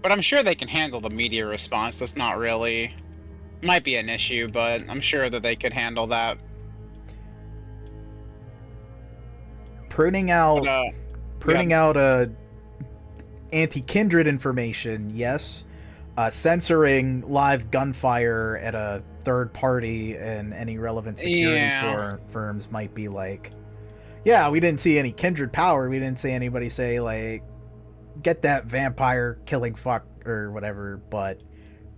But I'm sure they can handle the media response. That's not really... Might be an issue, but I'm sure that they could handle that. Pruning out anti-kindred information, yes. Censoring live gunfire at a third party and any relevant security firms might be like, yeah, we didn't see any kindred power. We didn't see anybody say, like, get that vampire killing fuck or whatever, but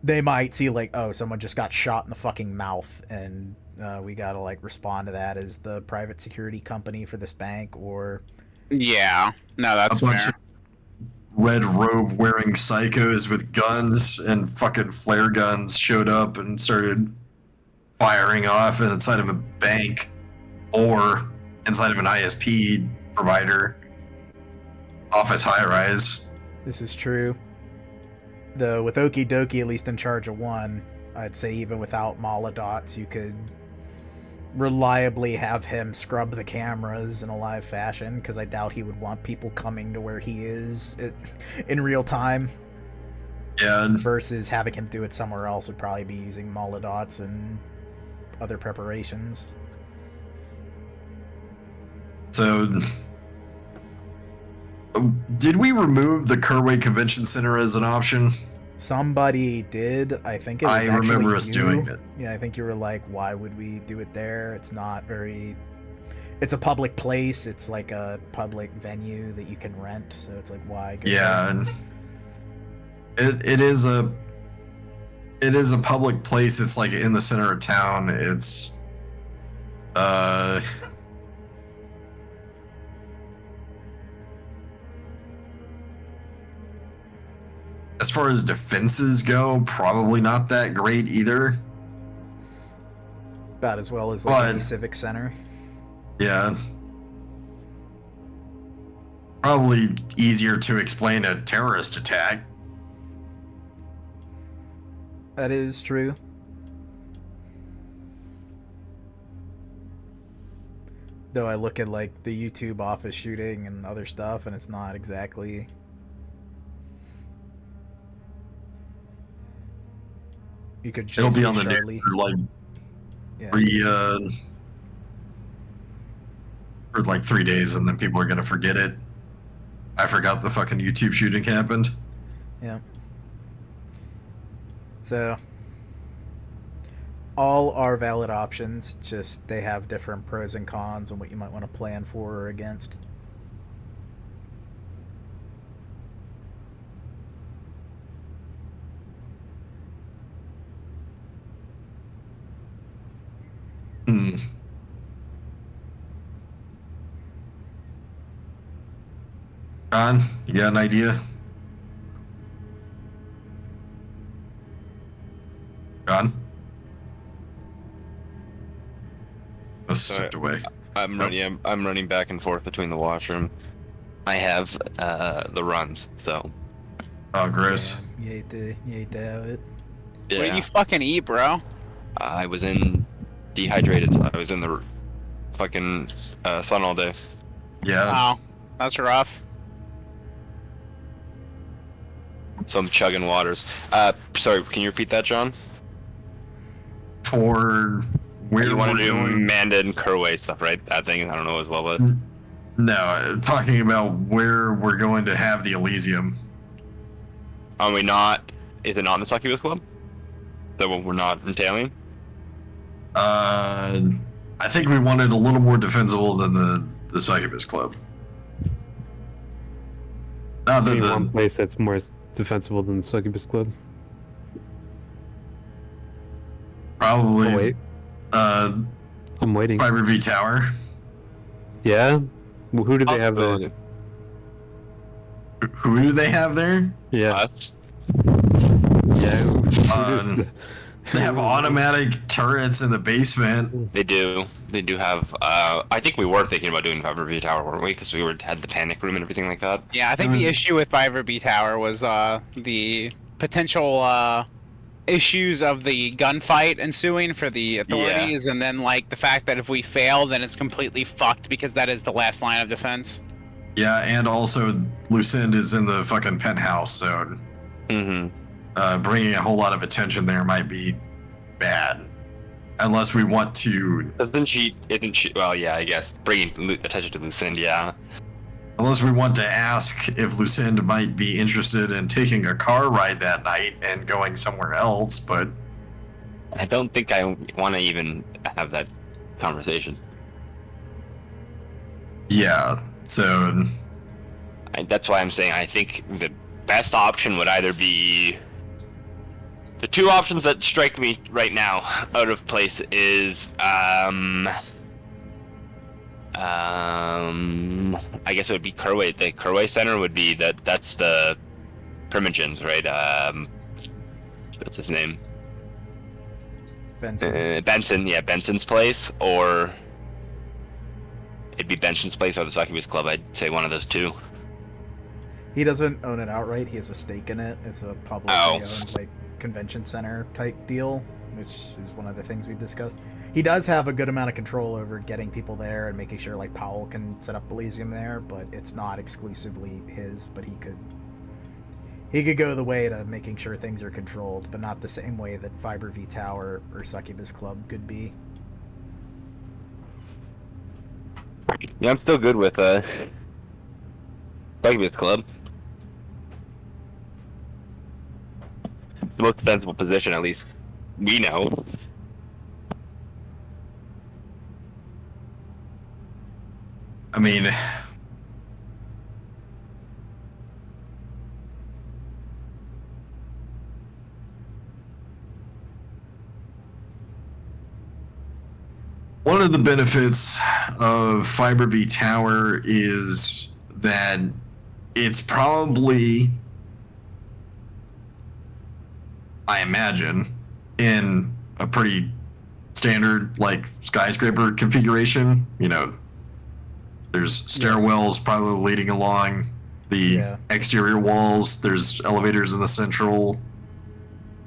they might see, like, oh, someone just got shot in the fucking mouth, and we gotta, like, respond to that as the private security company for this bank, or... Yeah, no, that's fair. Red robe wearing psychos with guns and fucking flare guns showed up and started firing off inside of a bank or inside of an ISP provider office high-rise. This is true. Though with Okie Dokie at least in charge of one, I'd say even without Maladots, you could reliably have him scrub the cameras in a live fashion, because I doubt he would want people coming to where he is in real time. Yeah. Versus having him do it somewhere else would probably be using Maladots and other preparations. So, did we remove the Kerway Convention Center as an option? Somebody did. I think it was actually remember us you. doing it. Yeah, I think you were like, why would we do it there? It's not very... It's a public place. It's like a public venue that you can rent, so it's like, why go Yeah, and it is a public place. It's like in the center of town. It's as far as defenses go, probably not that great either. About as well as like the Civic Center. Yeah. Probably easier to explain a terrorist attack. That is true. Though I look at like the YouTube office shooting and other stuff, and it's not exactly. You could just It'll be on the Charlie. news for like Yeah. for like 3 days, and then people are gonna forget it. I forgot the fucking YouTube shooting happened. Yeah. So, all are valid options, just they have different pros and cons and what you might want to plan for or against. Hmm. John, you got an idea? John? Let's Sorry. stepped away. I'm running back and forth between the washroom. I have the runs, so Oh, gross. Yeah, you hate to have it. yeah. What did you fucking eat, bro? I was dehydrated. I was in the fucking sun all day. Yeah. Oh, that's rough. So I'm chugging waters. Sorry, can you repeat that, John? For where You want we're to do going? Manda and Kerway stuff, right? That thing, I don't know as well, but No, talking about where we're going to have the Elysium. are we not? Is it not in the Succubus Club? That what we're not entailing? I think we wanted a little more defensible than the Succubus Club. Not that Maybe one the place that's more defensible than the Succubus Club. probably Oh, wait, I'm waiting. Fiber V Tower. Yeah? Well, who do they have there? Possibility. Who do they have there? Yeah. Us? Yeah. They have automatic turrets in the basement. They do. They do have. I think we were thinking about doing Fiber V Tower, weren't we? Because we had the panic room and everything like that. Yeah, I think the issue with Fiverr B Tower was the potential issues of the gunfight ensuing for the authorities, and then like the fact that if we fail, then it's completely fucked because that is the last line of defense. Yeah, and also Lucinde is in the fucking penthouse, so Mm-hmm. bringing a whole lot of attention there might be bad. Unless we want to, Isn't she? Well, yeah, I guess bringing attention to Lucinde, yeah. unless we want to ask if Lucinde might be interested in taking a car ride that night and going somewhere else, but I don't think I want to even have that conversation. yeah, so That's why I'm saying I think the best option would either be the two options that strike me right now out of place is I guess it would be Kerway. The Kerway Center would be that's the Primogens, right? What's his name? Benson. Benson, yeah, Benson's place, or it'd be Benson's place or the Succubus Club. I'd say one of those two. He doesn't own it outright. He has a stake in it. It's a publicly owned like convention center type deal, which is one of the things we discussed. He does have a good amount of control over getting people there and making sure like Powell can set up Elysium there, but it's not exclusively his. But he could go the way to making sure things are controlled, but not the same way that Fiber V Tower or Succubus Club could be. Yeah, I'm still good with Succubus Club. The most defensible position, at least we know. I mean, one of the benefits of Fiber V Tower is that it's probably, I imagine, in a pretty standard like skyscraper configuration, you know, There's stairwells probably leading along the exterior walls. There's elevators in the central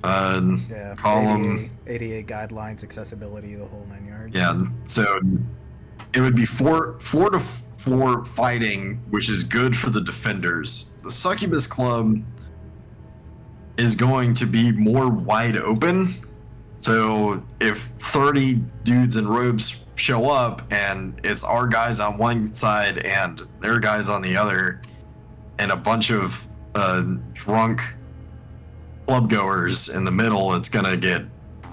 column. ADA guidelines, accessibility, the whole 9 yards. Yeah, so it would be floor to floor fighting, which is good for the defenders. The Succubus Club is going to be more wide open. So if 30 dudes in robes show up and it's our guys on one side and their guys on the other, and a bunch of drunk club goers in the middle, it's gonna get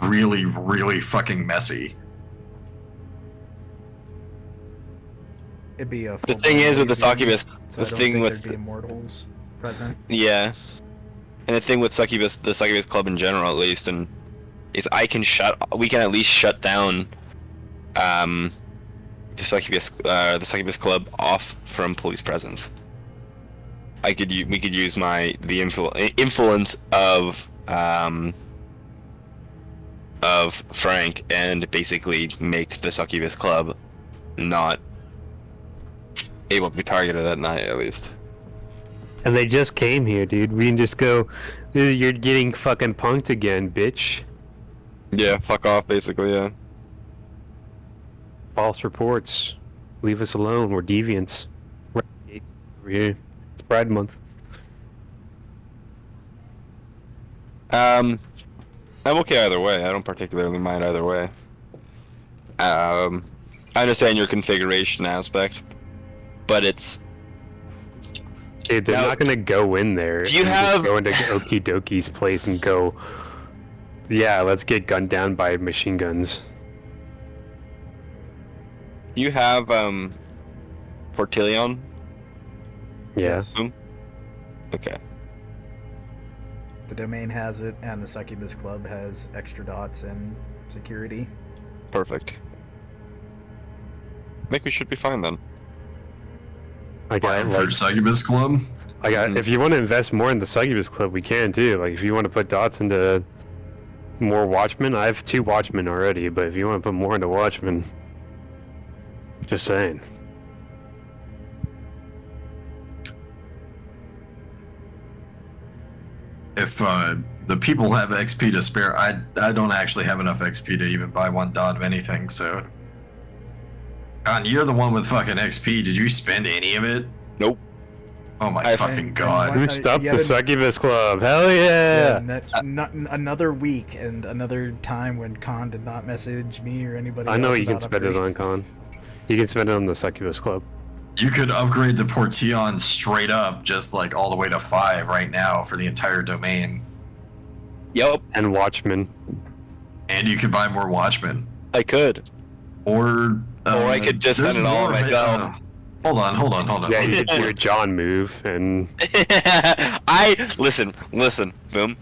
really, really fucking messy. It'd be a The thing is with the Succubus, so this thing with there'd be immortals present. yeah, and the thing with Succubus, the Succubus Club in general, at least, and is we can at least shut down the Succubus Club off from police presence. We could use the influence of Frank and basically make the Succubus Club not able to be targeted at night, at least. And they just came here, dude. We can just go, you're getting fucking punked again, bitch. Yeah, fuck off, basically, yeah. False reports. Leave us alone. We're deviants. We're over here. It's Pride Month. I'm okay either way. I don't particularly mind either way. I understand your configuration aspect, but it's... Dude, they're not gonna go in there. Do you and have... just go into Okie Dokie's place and go, yeah, let's get gunned down by machine guns. You have, Portillion? Yes. Okay. The domain has it, and the Succubus Club has extra dots and security. Perfect. I think we should be fine then. I got Fine for Succubus Club? If you want to invest more in the Succubus Club, we can too. Like, if you want to put dots into more Watchmen, I have 2 Watchmen already, but if you want to put more into Watchmen, just saying. If the people have XP to spare, I don't actually have enough XP to even buy 1 dot of anything, so... Con, you're the one with fucking XP. Did you spend any of it? Nope. Oh my fucking god. Boost up the Succubus Club. Hell yeah! Another week and another time when Con did not message me or anybody I know else you can about spend it on upgrades. Con. You can spend it on the Succubus Club. You could upgrade the Portillon straight up, just like all the way to 5 right now for the entire domain. Yep. And Watchmen. And you could buy more Watchmen. I could. Or I could just spend it all on myself. Hold on. Yeah, you could do a John move and... Listen, boom.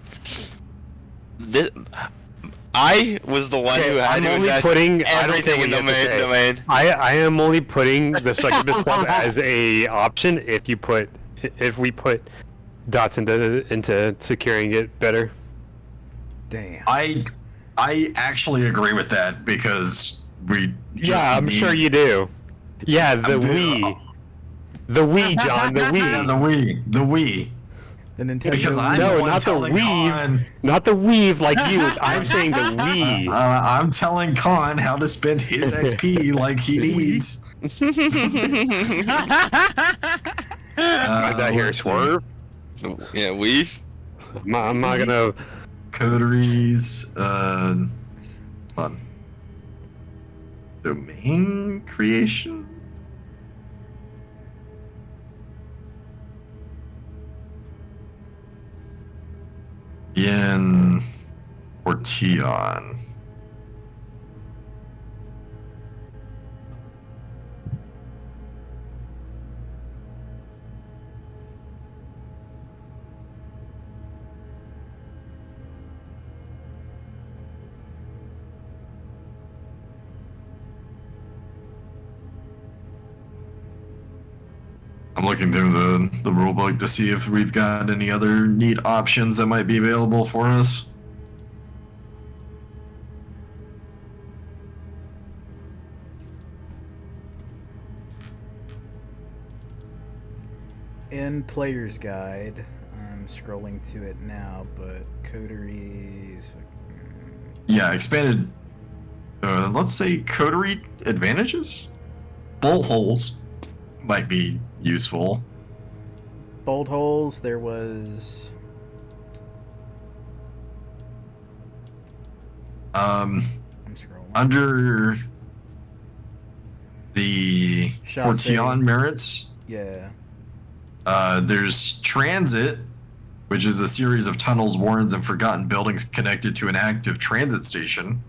I was the one who had to invest everything in the domain. I am only putting the Succubus Club as a option if we put dots into securing it better. Damn. I actually agree with that because we just I'm sure you do. Yeah, the Wii, John, the Wii. Yeah, the Wii. The Nintendo Because I'm No, the one not the telling weave. Con, Not the weave like you. I'm saying the Wii. I'm telling Con how to spend his XP like he needs. Is that here, let's see. Swerve? Yeah, weave. I'm not gonna... Coteries, fun. Domain creation? Yen Portillon. I'm looking through the rulebook to see if we've got any other neat options that might be available for us. in Player's Guide, I'm scrolling to it now, but coteries. Yeah, expanded. Let's say coterie advantages. Bolt holes might be useful. Bolt holes. There was. I'm scrolling. Under the Chasse. Portion merits, Yeah. there's transit, which is a series of tunnels, warrens, and forgotten buildings connected to an active transit station.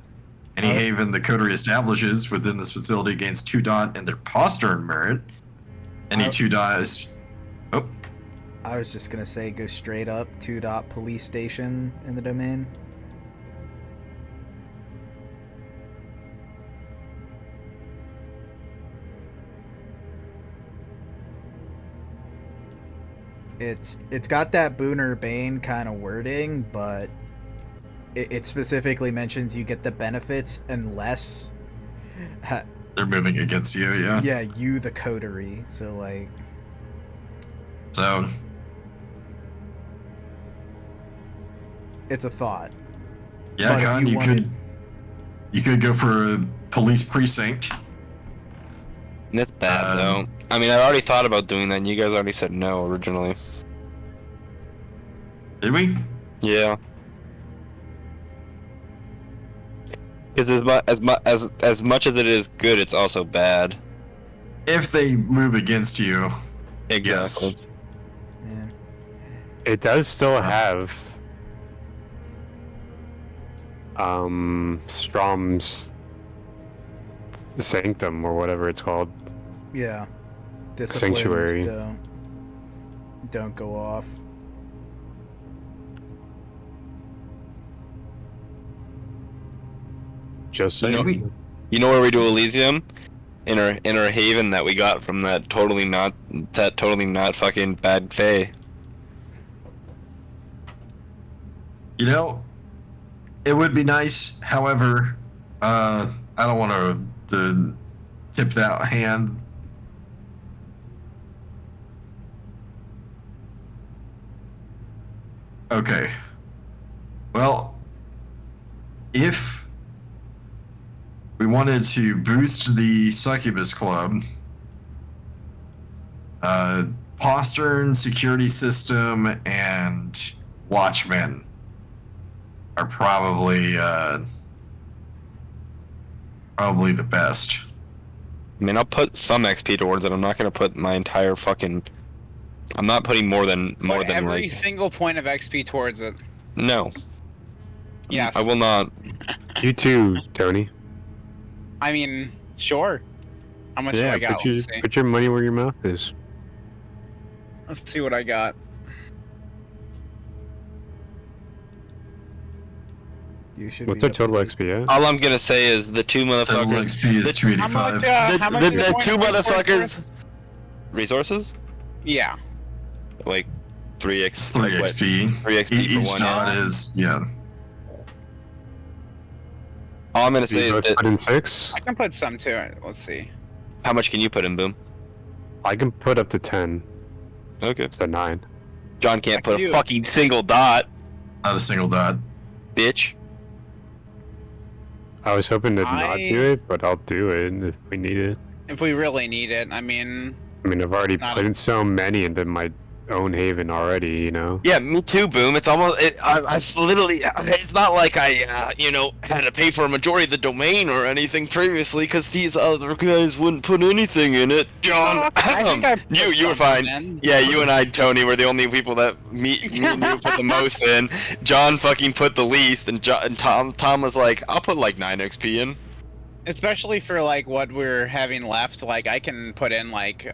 Any haven the coterie establishes within this facility gains 2 dot in their postern merit. Any 2 dots. Oh, I was just gonna say go straight up 2 dot police station in the domain. It's got that Booner Bane kind of wording, but it specifically mentions you get the benefits unless they're moving against you, yeah. yeah, you the coterie. So like, So it's a thought. yeah, But if Con, you could go for a police precinct. That's bad, though. I mean, I already thought about doing that, and you guys already said no originally. Did we? Yeah. Because as much as it is good, it's also bad. If they move against you, Exactly. yes. Yeah. It does still have Strom's Sanctum or whatever it's called. Yeah. Disciplines Sanctuary. Don't go off. Just You know, saying. you know where we do Elysium? In our haven that we got from that totally not fucking bad fae. You know, it would be nice. However, I don't want to tip that hand. Okay. Well, if we wanted to boost the Succubus Club, Postern, Security System, and Watchmen are probably the best. I mean, I'll put some XP towards it. I'm not gonna put my entire fucking. I'm not putting more than every like. single point of XP towards it. No. Yes. I will not. You too, Tony. I mean, sure. How much do I got? Put your money where your mouth is. Let's see what I got. You should. What's be our up total to XP at? All I'm gonna say is the two Total motherfuckers. XP is the- 285. How much The your point two of XP motherfuckers. worth? Resources? Yeah. Like 3 It's X. 3 like what? XP. 3 XP for Each one. dot is, yeah. All I'm gonna You say is both that. put in 6? I can put some to it. Let's see. How much can you put in, Boom? I can put up to 10. Okay. So 9. John can't I put can a do- fucking single dot, Not a single dot. bitch. I was hoping to not I- do it, but I'll do it if we need it. If we really need it, I mean, I mean, I've already Not put in so many into my own haven already, you know? Yeah, me too, Boom. It's almost. I've literally. It's not like I, had to pay for a majority of the domain or anything previously, because these other guys wouldn't put anything in it. John, I think I put you were something fine. in. Yeah, you and I, Tony, were the only people that me and you put the most in. John fucking put the least, and Tom was like, I'll put like 9 XP in. Especially for like what we're having left, like I can put in like,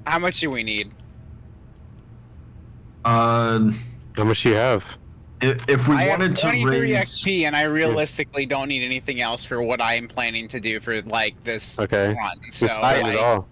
how much do we need? How much do you have? If we I have wanted to 23 raise, XP, and I realistically don't need anything else for what I am planning to do for like this Okay. run. So Just spend like, it all.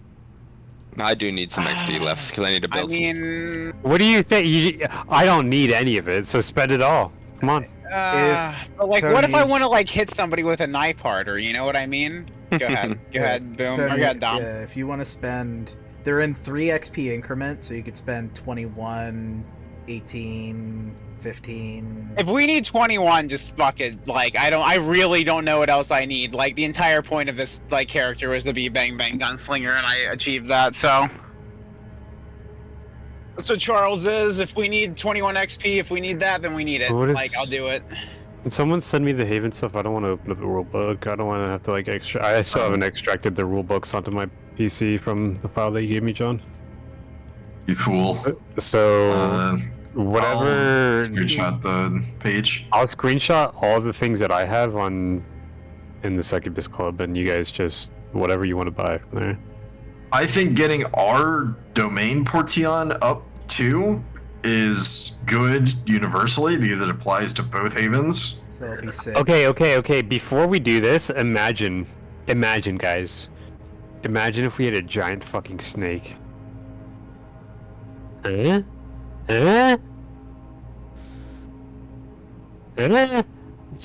I do need some XP left because I need to I build some. mean, What do you think? I don't need any of it, so spend it all. Come on. but like, what if I Tony- want to like hit somebody with a knife harder? You know what I mean? Go ahead, go ahead, boom. Tony, Or go ahead, Dom. yeah, if you want to spend They're in 3 XP increments, so you could spend 21, 18, 15. If we need 21, just fuck it. Like, I really don't know what else I need. Like, the entire point of this, like, character was to be Bang Bang Gunslinger, and I achieved that, so. That's what Charles is. If we need 21 XP, if we need that, then we need it. Like, I'll do it. Can someone send me the Haven stuff? I don't want to open up the rulebook. I don't want to have to, like, I still haven't extracted the rulebooks onto my PC from the file that you gave me, John. You fool. So, whatever. I'll screenshot the page. I'll screenshot all the things that I have in the Succubus Club, and you guys just, whatever you want to buy from there. I think getting our domain Portion up too is good universally because it applies to both havens. So it'll be 6. Okay. Before we do this, imagine, guys. Imagine if we had a giant fucking snake. Sounds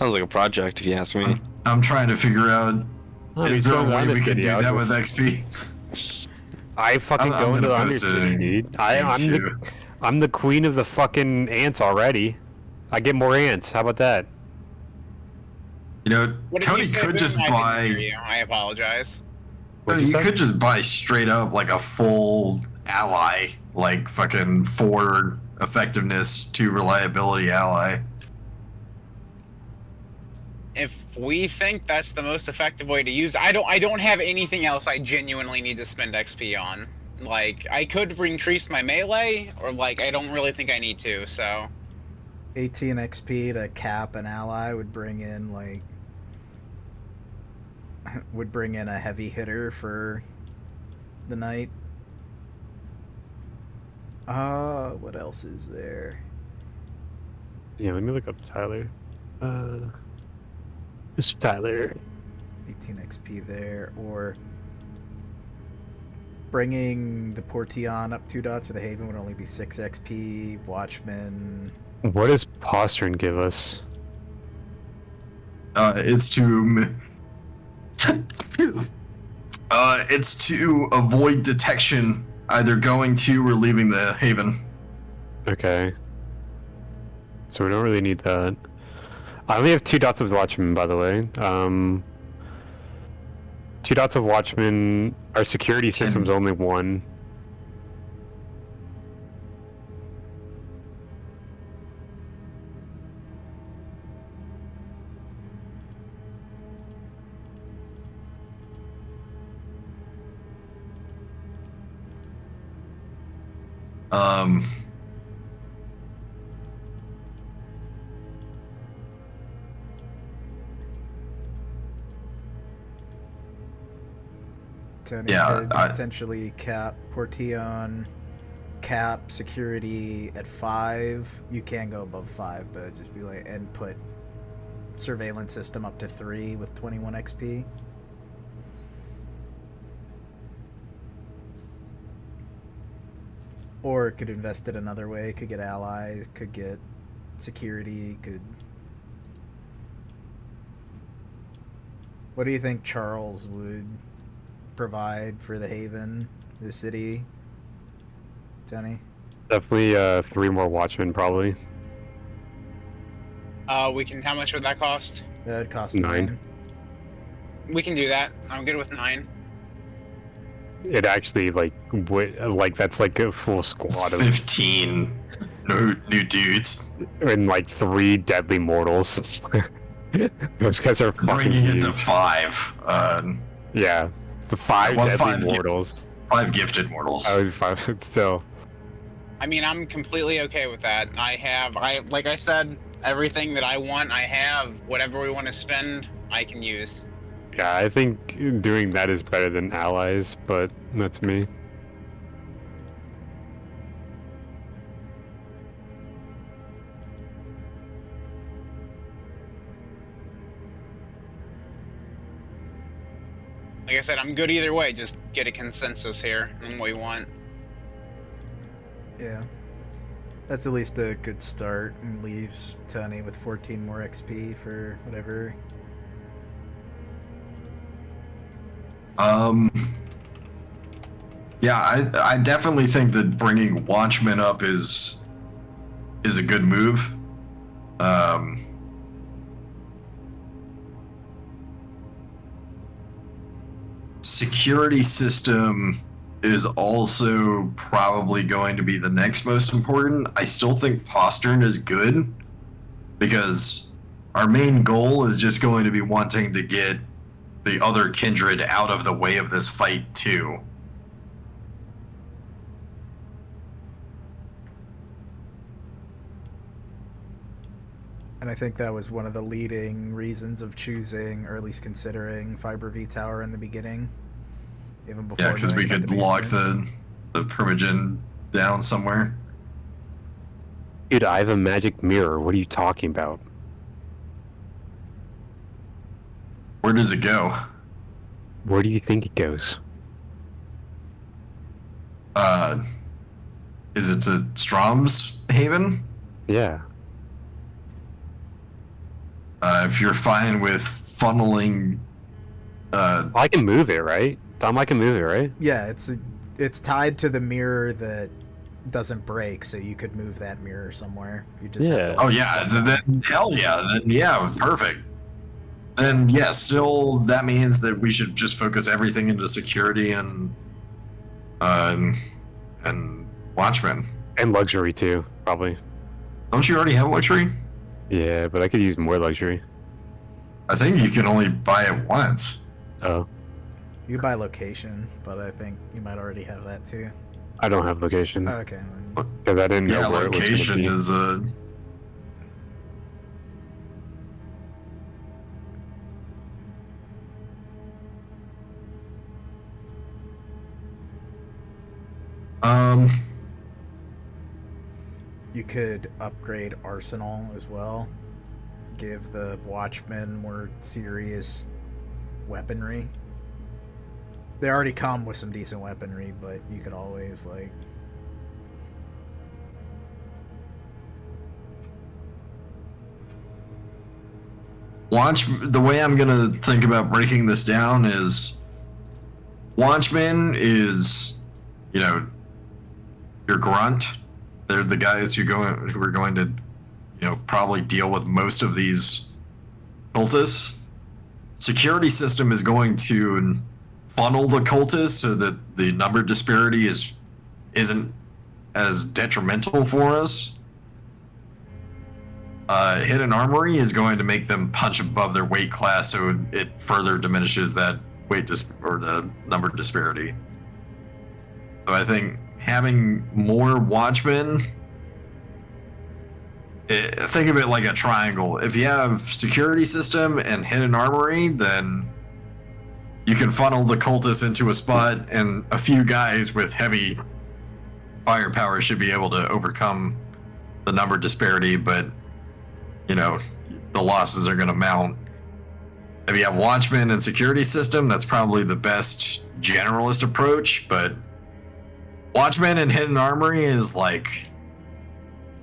like a project, if you ask me. I'm trying to figure out, is there a way we could do that with XP? I fucking go into the Undercity, dude. I'm the queen of the fucking ants already. I get more ants. How about that? You know, What did Tony you say, could Boone? just I didn't buy. hear you. I apologize. What'd You you say? could just buy straight up like a full ally, like fucking 4 effectiveness, 2 reliability ally. If we think that's the most effective way to use it, I don't have anything else I genuinely need to spend XP on. Like, I could increase my melee, or like, I don't really think I need to, so. 18 XP to cap an ally would bring in, like... would bring in a heavy hitter for the night. What else is there? Yeah, let me look up Tyler. Mr. Tyler. 18 XP there, or bringing the Portion up 2 dots for the Haven would only be 6 XP. Watchman. What does Postern give us? It's to avoid detection, either going to or leaving the haven. Okay. So we don't really need that. I only have 2 dots of Watchman, by the way. 2 dots of Watchman. Our security It's 10. system's only 1. Tony Yeah, could potentially cap Portion, cap security at 5. You can go above 5, but just be like, and put surveillance system up to 3 with 21 XP. Or it could invest it another way. Could get allies, could get security, could... What do you think Charles would provide for the Haven, the city, Tony? Definitely 3 more Watchmen, probably. We can. How much would that cost? That'd cost 9. We can do that. I'm good with 9. It actually, like, that's like a full squad of... 15 new dudes. And like 3 deadly mortals. Those guys are fucking Bringing it huge. to 5. Yeah. The 5 Well, deadly 5 mortals. 5 gifted mortals. I was 5 still. I mean, I'm completely okay with that. Like I said, everything that I want, I have. Whatever we want to spend, I can use. Yeah, I think doing that is better than allies, but that's me. Like I said, I'm good either way. Just get a consensus here on what we want. Yeah. That's at least a good start, and leaves Tony with 14 more XP for whatever. Yeah, I definitely think that bringing Watchmen up is a good move. Security system is also probably going to be the next most important. I still think postern is good because our main goal is just going to be wanting to get the other kindred out of the way of this fight too. And I think that was one of the leading reasons of choosing, or at least considering, Fiber V Tower in the beginning. Even before. Yeah, because we could lock the Primogen down somewhere. Dude, I have a magic mirror. What are you talking about? Where does it go? Where do you think it goes? Is it to Strom's Haven? Yeah. If you're fine with funneling, I can move it, right? Tom, I can move it, right? Yeah, it's tied to the mirror that doesn't break, so you could move that mirror somewhere. You just have to, oh yeah, then hell yeah, then yeah, perfect. Then yeah, still that means that we should just focus everything into security and Watchmen. And luxury too, probably. Don't you already have luxury? Yeah, but I could use more luxury. I think you can only buy it once. Oh. You buy location, but I think you might already have that too. I don't have location. Oh, okay. Because I didn't know Yeah, where location it was is You could upgrade Arsenal as well. Give the Watchmen more serious weaponry. They already come with some decent weaponry, but you could always, like... the way I'm gonna think about breaking this down is Watchmen is, you know, your grunt. They're the guys who are going to, you know, probably deal with most of these cultists. Security system is going to funnel the cultists so that the number disparity isn't as detrimental for us. Hidden Armory is going to make them punch above their weight class, so it further diminishes that or the number disparity. So I think having more Watchmen, think of it like a triangle. If you have security system and Hidden Armory, then you can funnel the cultists into a spot, and a few guys with heavy firepower should be able to overcome the number disparity, but you know, the losses are going to mount. If you have Watchmen and security system, that's probably the best generalist approach, but Watchmen and Hidden Armory is like,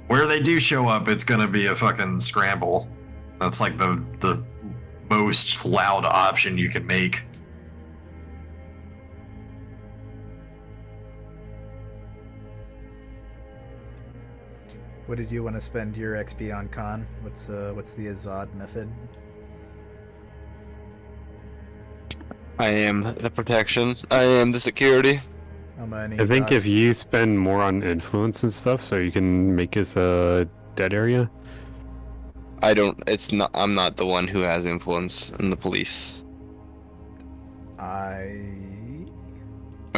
where they do show up, it's going to be a fucking scramble. That's like the most loud option you can make. What did you want to spend your XP on, Con? What's the Azad method? I am the protection. I am the security. How many I think if dots? you spend more on influence and stuff, so you can make us a dead area. I don't. It's not. I'm not the one who has influence in the police. Or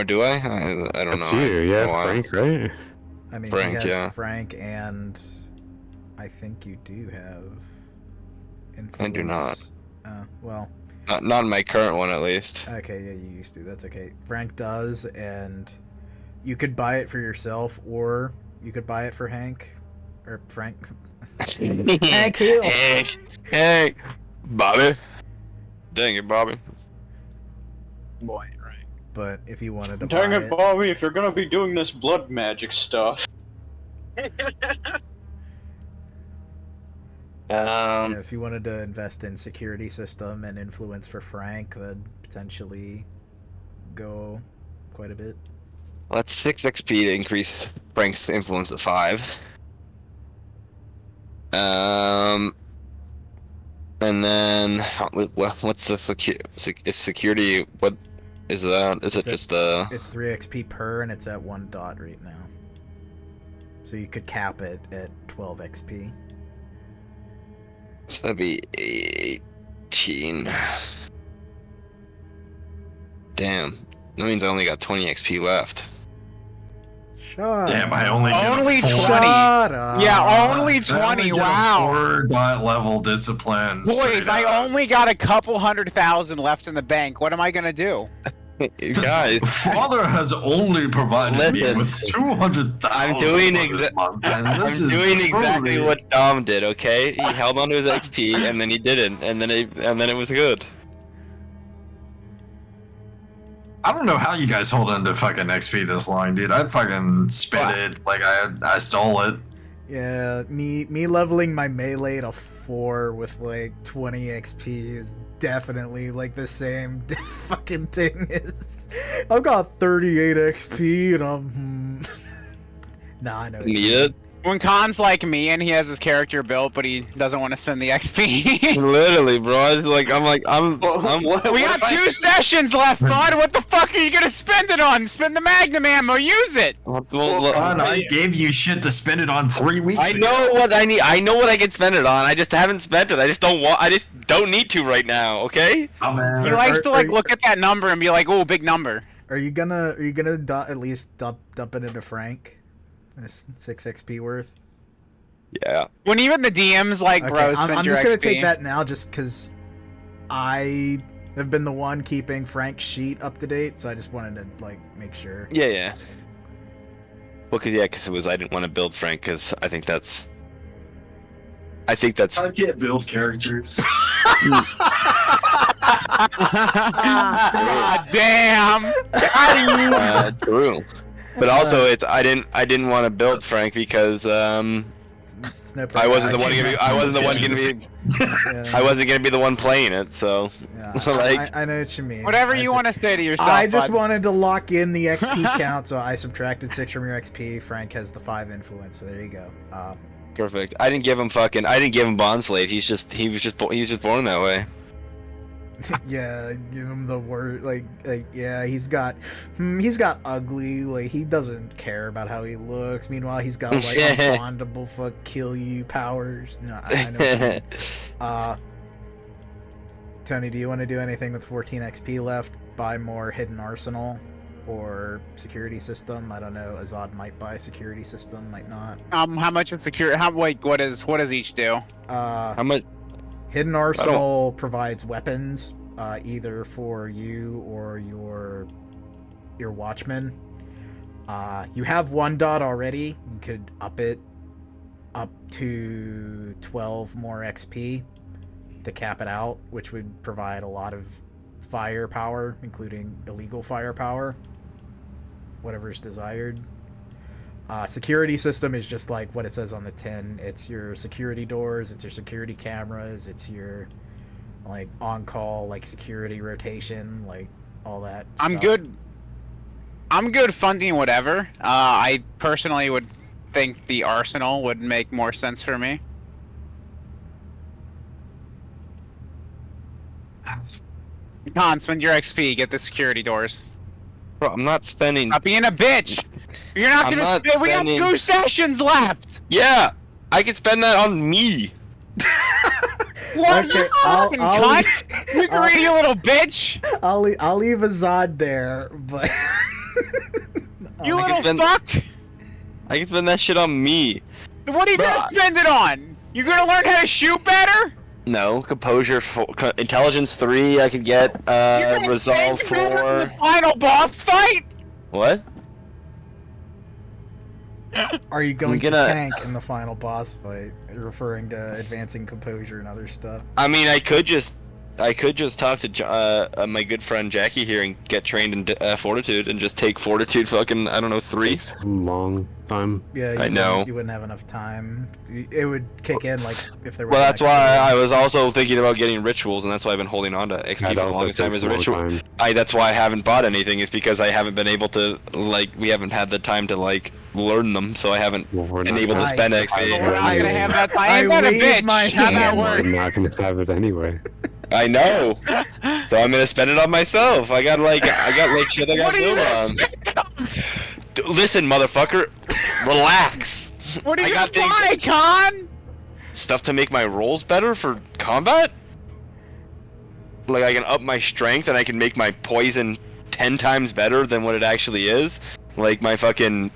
do I? I don't That's know. you, yeah, Frank, right? I mean, Frank, he has yeah. Frank, and I think you do have influence. I do not. Well. Not in my current one, at least. Okay, yeah, you used to. That's okay. Frank does, and you could buy it for yourself, or you could buy it for Hank, or Frank. Hank Hill. Hey, Bobby. Dang it, Bobby. Boy, right. But if you wanted to Dang buy it, Bobby, if you're gonna be doing this blood magic stuff. yeah, if you wanted to invest in security system and influence for Frank, that'd potentially go quite a bit. Well, that's 6 XP to increase Frank's influence to 5. And then what's the security? What is that? Is it just a? It's 3 XP per, and it's at 1 dot right now. So you could cap it at 12 XP. So that'd be 18. Damn. That means I only got 20 XP left. Shut Damn, I only get Only a 4. 20. Shut up. Yeah, only I 20. get Wow. a 4 dot level discipline. Boys, straight I up. only got a couple 100,000 left in the bank. What am I gonna do? Guys, Father has only provided me Listen. with 200,000 I'm doing for this month, and I'm this is doing exactly truly- what Dom did. Okay, he held on to his XP and then he didn't, and then it was good. I don't know how you guys hold on to fucking XP this long, dude. I fucking spent it like I stole it. Yeah, me leveling my melee to 4 with like 20 XP is definitely like the same fucking thing as I've got 38 XP and I'm Nah, I know. what you Need mean. it? When Khan's like me and he has his character built, but he doesn't want to spend the XP. Literally, bro. It's like I'm We got 2 sessions left, bud. What the fuck are you gonna spend it on? Spend the Magnum ammo. Use it. God, I gave you shit to spend it on 3 weeks I ago. know what I need. I know what I can spend it on. I just haven't spent it. I just don't need to right now. Okay? Oh, man. He likes to like are- look at that number and be like, "Oh, big number." Are you gonna at least dump it into Frank? This 6 XP worth. Yeah. When even the DMs like, Okay, "Bro, spend I'm your just gonna XP." take that now, just because I have been the one keeping Frank's sheet up to date, so I just wanted to like make sure. Yeah. Well, cause it was I didn't want to build Frank because I think that's. I can't build characters. Ah, damn. True. But also, I didn't want to build Frank because It's no I wasn't the I one can't gonna be. I wasn't the one gonna be. Yeah, I wasn't gonna be the one playing it. So yeah, like- I know what you mean. Whatever I you just- want to say to yourself. I just bud. wanted to lock in the XP count, so I subtracted 6 from your XP. Frank has the 5 influence, so there you go. perfect. I didn't give him bond slave. He was just born that way. Yeah, give him the word. Like yeah, he's got ugly. Like he doesn't care about how he looks. Meanwhile, he's got like unbondable fuck kill you powers. No, I know. What you mean. Tony, do you want to do anything with 14 XP left? Buy more hidden arsenal or security system? I don't know. Azad might buy security system, might not. How much is secure? What does each do? How much? Hidden Arsenal provides weapons, either for you or your Watchmen. You have 1 dot already. You could up it up to 12 more XP to cap it out, which would provide a lot of firepower, including illegal firepower, whatever's desired. Security system is just like what it says on the tin. It's your security doors, it's your security cameras, it's your like on-call like security rotation, like all that I'm stuff. good. I'm good funding whatever. I personally would think the arsenal would make more sense for me. Con, spend your XP. Get the security doors. Bro, I'm not spending. Stop being a bitch. You're not I'm gonna. not We have spending- 2 sessions left. Yeah, I can spend that on me. What? Okay, You I'll fucking cunt. You I'll- greedy little bitch. I'll leave Azad there, but You I can little spend- fuck. I can spend that shit on me. What are you gonna Bruh. spend it on? You gonna learn how to shoot better? No, composure, intelligence 3. I could get You're gonna resolve spend it on the 4. final boss fight? What? are you going I'm gonna- to tank in the final boss fight? Referring to advancing composure and other stuff. I mean, I could just I could just talk to my good friend Jackie here and get trained in fortitude and just take fortitude fucking, I don't know, 3. Takes a long time. Yeah, I know. You wouldn't have enough time. It would kick in like if there was. Well, that's why I was also thinking about getting rituals, and that's why I've been holding on to XP for the also longest time takes as a a long ritual. time. That's why I haven't bought anything, is because I haven't been able to, like, we haven't had the time to, like, learn them, so I haven't Well, we're been not able to gonna- spend We're XP. not gonna have that time. I Ain't that a wave bitch? my How that hands. work? We're not gonna have it anyway. I know. So I'm gonna spend it on myself. I got like shit I got What are you built gonna on. Listen, motherfucker, relax. What are I you got gonna buy, Con? Stuff to make my rolls better for combat. Like I can up my strength and I can make my poison 10 times better than what it actually is. Like my fucking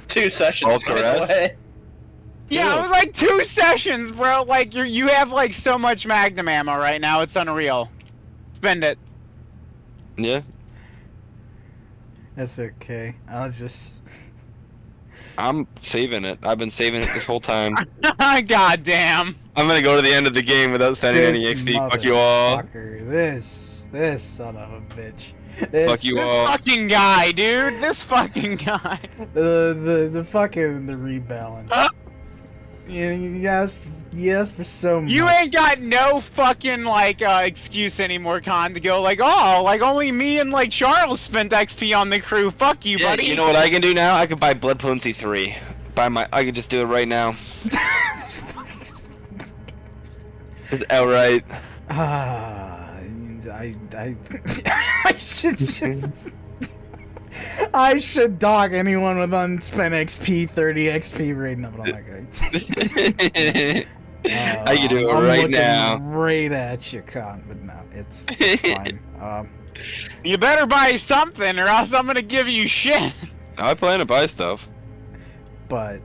2 sessions, False by the caress? way. Yeah, it was like 2 sessions, bro. Like you have like so much magnum ammo right now. It's unreal. Spend it. yeah. That's okay. I'll just. I'm saving it. I've been saving it this whole time. God damn. I'm gonna go to the end of the game without spending any XP. Fuck you all. Motherfucker. This son of a bitch. This, Fuck you This all. fucking guy, dude. This fucking guy. The fucking the rebalance. You asked for so much. You ain't got no fucking like excuse anymore, Con, to go like, oh, like only me and like Charles spent XP on the crew. Fuck you, Yeah, buddy. you know what I can do now? I can buy Blood Potency 3. I can just do it right now. Just outright. I should just. I should dog anyone with unspent XP, 30 XP right now, but I'm not going to. I can do it I'm right looking now. right at you, Con, but no, it's fine. You better buy something, or else I'm gonna give you shit. I plan to buy stuff. But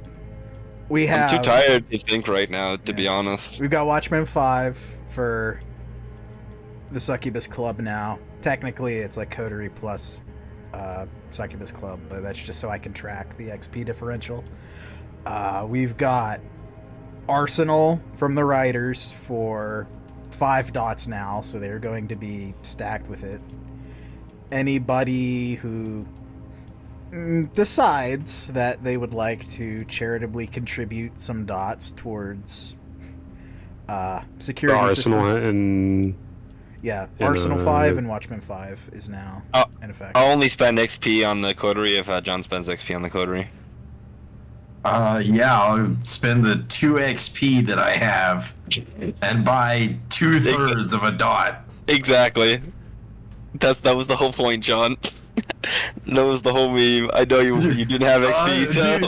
we have. I'm too tired to think right now, to be honest. We've got Watchmen 5 for the Succubus Club now. Technically, it's like Coterie plus Succubus Club, but that's just so I can track the XP differential. We've got Arsenal from the Riders for 5 dots now, so they're going to be stacked with it. Anybody who decides that they would like to charitably contribute some dots towards security Arsenal system. and Yeah, and, Arsenal 5 and Watchmen 5 is now in effect. I'll only spend XP on the coterie if John spends XP on the coterie. Yeah, I'll spend the 2 XP that I have and buy 2/3 of a dot. Exactly. That was the whole point, John. That was the whole meme. I know you didn't have XP, so.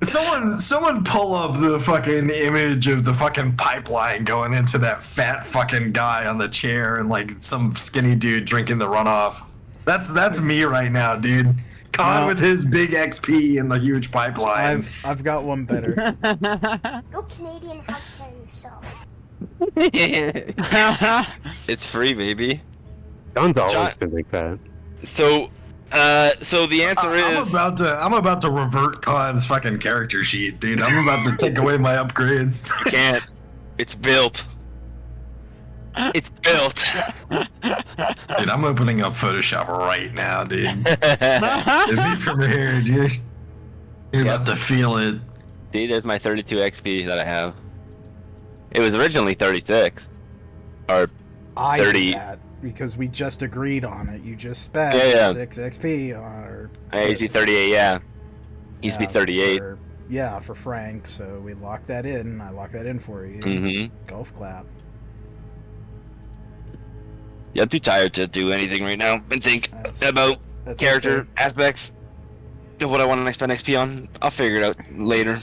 Dude, someone pull up the fucking image of the fucking pipeline going into that fat fucking guy on the chair and like some skinny dude drinking the runoff. That's me right now, dude. Con No. with his big XP and the huge pipeline. I've got one better. Go Canadian healthcare yourself. It's free, baby. John's always John- been like that. So the answer is I'm about to revert Con's fucking character sheet, dude. I'm about to take away my upgrades. you can't. It's built. It's built. Dude, I'm opening up Photoshop right now, dude. It'd be from here, dude. You're about to feel it. See, there's my 32 XP that I have. It was originally 36. Or I 30. did that because we just agreed on it. You just spent Yeah. 6 XP on or I used to be 38, yeah. Used to be 38. For Frank, so we locked that in. I locked that in for you. Mm-hmm. Golf clap. Yeah, I'm too tired to do anything right now and think That's- about That's character okay. aspects of what I want to spend XP on. I'll figure it out later.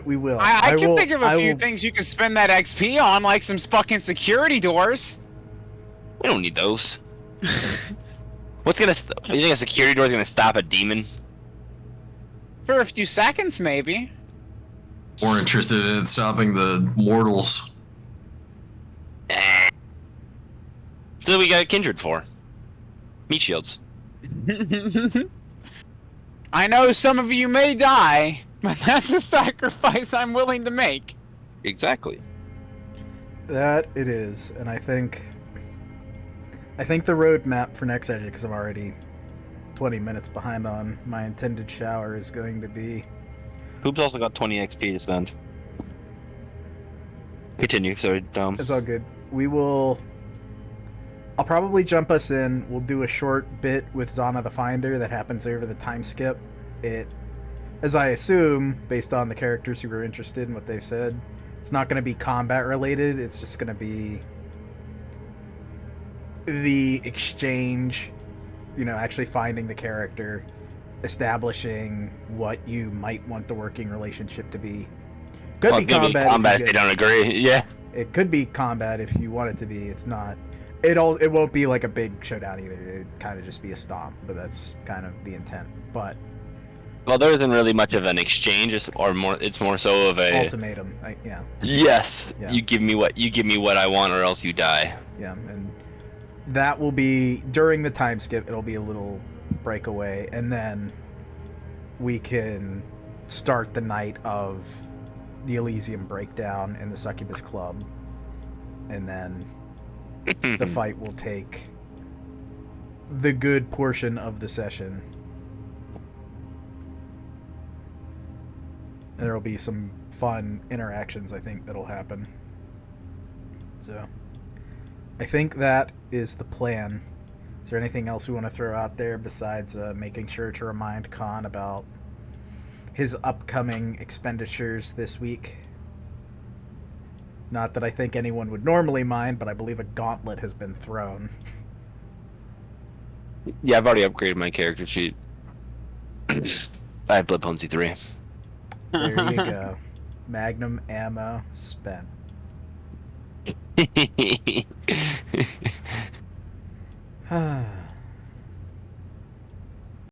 We will. I can will- think of a I few will- things you can spend that XP on, like some fucking security doors. We don't need those. What's gonna? You think a security door is gonna stop a demon? For a few seconds, maybe. More interested in stopping the mortals. So we got Kindred for meat shields. I know some of you may die, but that's a sacrifice I'm willing to make. Exactly. That it is, and I think the roadmap for next session, because I'm already 20 minutes behind on my intended shower, is going to be. Hoop's also got 20 XP to spend. Continue, sorry, Dom. It's all good. I'll probably jump us in. We'll do a short bit with Zana the Finder that happens over the time skip. It, as I assume, based on the characters who were interested in what they've said, it's not going to be combat related. It's just going to be the exchange, actually finding the character, establishing what you might want the working relationship to be. Could be combat if they don't agree. Yeah. It could be combat if you want it to be. It's not. It won't be like a big showdown either. It'd kind of just be a stomp, but that's kind of the intent. But well, there isn't really much of an exchange, it's more so of a ultimatum. Yeah. Yes. Yeah. You give me what I want, or else you die. Yeah, and that will be during the time skip. It'll be a little breakaway, and then we can start the night of the Elysium breakdown in the Succubus Club, and then the fight will take the good portion of the session. And there'll be some fun interactions, I think, that'll happen. So, I think that is the plan. Is there anything else we want to throw out there besides making sure to remind Khan about his upcoming expenditures this week? Not that I think anyone would normally mind, but I believe a gauntlet has been thrown. Yeah, I've already upgraded my character sheet. I have Blood Potency 3. There you go. Magnum ammo spent.